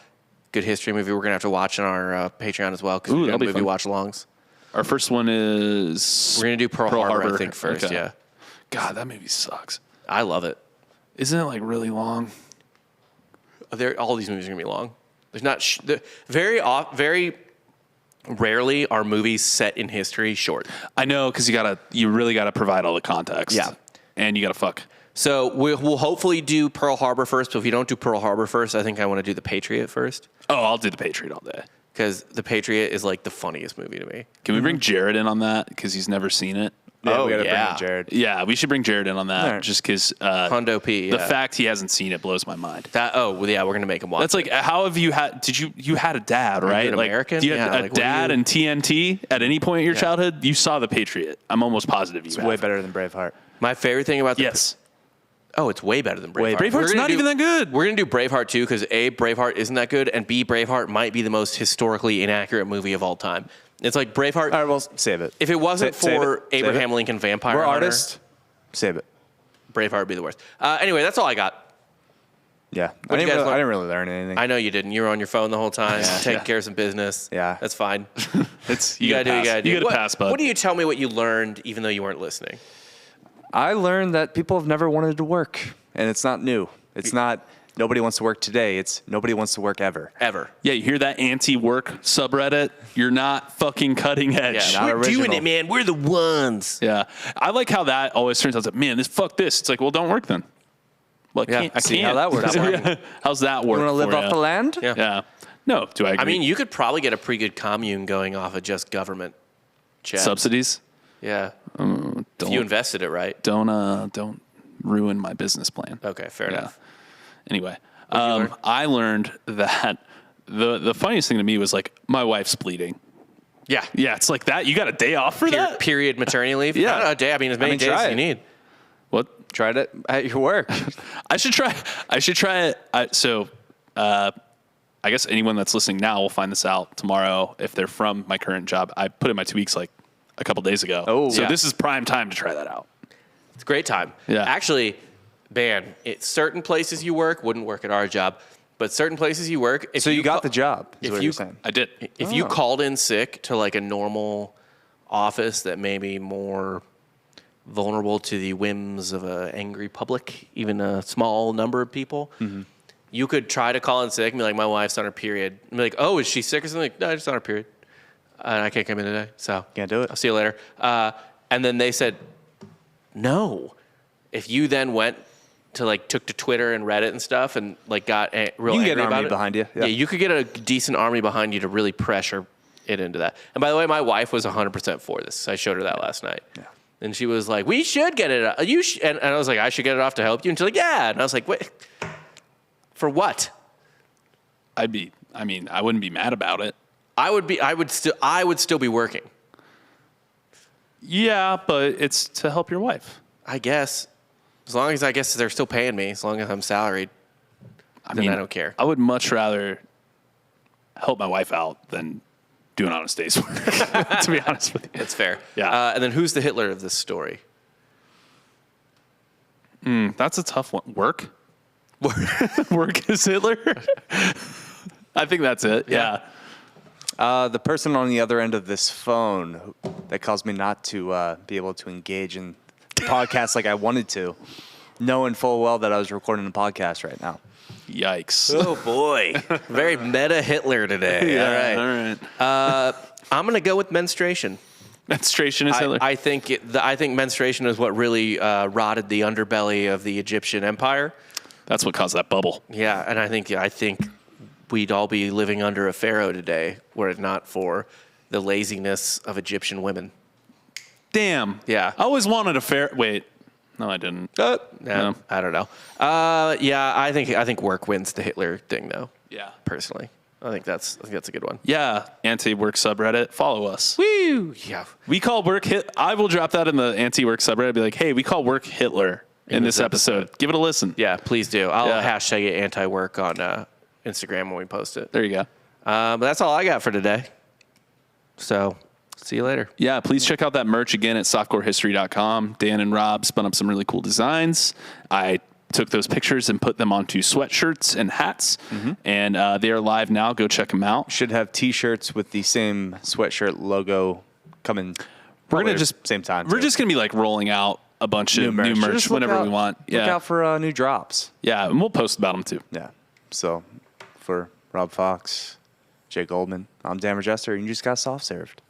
Good history movie we're going to have to watch on our Patreon as well, because we're doing movie watch-alongs. Our first one is... We're going to do Pearl Harbor, I think, first, okay. Yeah. God, that movie sucks. I love it. Isn't it, like, really long? All these movies are going to be long. There's not... very rarely are movies set in history short. I know, because you really got to provide all the context. Yeah. And you got to fuck. So we'll hopefully do Pearl Harbor first, but if you don't do Pearl Harbor first, I think I want to do The Patriot first. Oh, I'll do The Patriot all day. Because The Patriot is like the funniest movie to me. Can we bring Jared in on that? Because he's never seen it. Yeah, we got to bring in Jared. Yeah, we should bring Jared in on that. Right. Just because Hundo P. The fact he hasn't seen it blows my mind. We're going to make him watch That's like, how have you had, you had a dad, right? Like American? Do you have a dad in TNT at any point in your childhood? You saw The Patriot. I'm almost positive you have. It's way better than Braveheart. My favorite thing about it's way better than Braveheart. Braveheart's not even that good. We're going to do Braveheart too, because A, Braveheart isn't that good, and B, Braveheart might be the most historically inaccurate movie of all time. It's like Braveheart. All right, well, save it. If it wasn't for Abraham Lincoln Vampire We're Hunter, artists. Save it. Braveheart would be the worst. Anyway, that's all I got. Yeah. I didn't really learn anything. I know you didn't. You were on your phone the whole time, taking care of some business. Yeah. That's fine. You got to do. You got to pass, bud. What do you tell me what you learned, even though you weren't listening? I learned that people have never wanted to work, and it's not new. It's not nobody wants to work today. It's nobody wants to work ever. Ever. Yeah, you hear that anti-work subreddit? You're not fucking cutting edge. Yeah, we're doing it, man. We're the ones. Yeah. I like how that always turns out, man, fuck this. It's like, well, don't work then. Well, I can't. See how that works. How's that work? You want to live off the land? Yeah. No, do I agree? I mean, you could probably get a pretty good commune going off of just government checks. Subsidies? Yeah. If you invested it right. Don't ruin my business plan. Okay, fair enough. Anyway, I learned that the funniest thing to me was like my wife's bleeding. Yeah. Yeah, it's like that. You got a day off for that? Period maternity leave? Yeah. Not a day. I mean, as many days as you need. What? Tried it at your work. I should try it. I guess anyone that's listening now will find this out tomorrow if they're from my current job. I put in my 2 weeks like a couple days ago. Oh, so this is prime time to try that out. It's a great time. Yeah. Actually, man, certain places you work wouldn't work at our job, but certain places you work. So you got the job, is what you're saying. I did. If you called in sick to like a normal office that may be more vulnerable to the whims of an angry public, even a small number of people, you could try to call in sick and be like, my wife's on her period. And be like, oh, is she sick or something? Like, no, she's on her period. And I can't come in today, so can't do it. I'll see you later. And then they said, no. If you then went to took to Twitter and Reddit and stuff and got real angry about it. You can get an army behind you. Yeah, you could get a decent army behind you to really pressure it into that. And by the way, my wife was 100% for this. I showed her that last night. Yeah. And she was like, we should get it. And I was like, I should get it off to help you. And she's like, yeah. And I was like, wait, for what? I wouldn't be mad about it. I would still be working. Yeah, but it's to help your wife. I guess. As long as they're still paying me, as long as I'm salaried, I don't care. I would much rather help my wife out than do an honest day's work, to be honest with you. It's fair. Yeah. And then who's the Hitler of this story? That's a tough one. Work? Work is Hitler? I think that's it. Yeah. The person on the other end of this phone that caused me not to be able to engage in the podcast like I wanted to, knowing full well that I was recording a podcast right now. Yikes. Oh, boy. Very meta Hitler today. Yeah, all right. I'm going to go with menstruation. Menstruation is Hitler? I think menstruation is what really rotted the underbelly of the Egyptian empire. That's what caused that bubble. Yeah, and I think we'd all be living under a pharaoh today were it not for the laziness of Egyptian women. Damn. Yeah. I always wanted a pharaoh. Wait. No, I didn't. No. I don't know. Yeah, I think work wins the Hitler thing, though. Yeah. Personally. I think that's a good one. Yeah, anti-work subreddit. Follow us. Woo! Yeah. We call work hit. I will drop that in the anti-work subreddit. Be like, hey, we call work Hitler in this episode. Give it a listen. Yeah, please do. I'll hashtag it anti-work on Instagram when we post it. There you go. But that's all I got for today. So see you later. Yeah, please check out that merch again at softcorehistory.com. Dan and Rob spun up some really cool designs. I took those pictures and put them onto sweatshirts and hats, and they are live now. Go check them out. Should have T-shirts with the same sweatshirt logo coming. We're gonna just same time. We're just gonna be like rolling out a bunch of new merch whenever we want. Look out for new drops. Yeah, and we'll post about them too. Yeah. So for Rob Fox, Jay Goldman, I'm Dan Regester, and you just got soft served.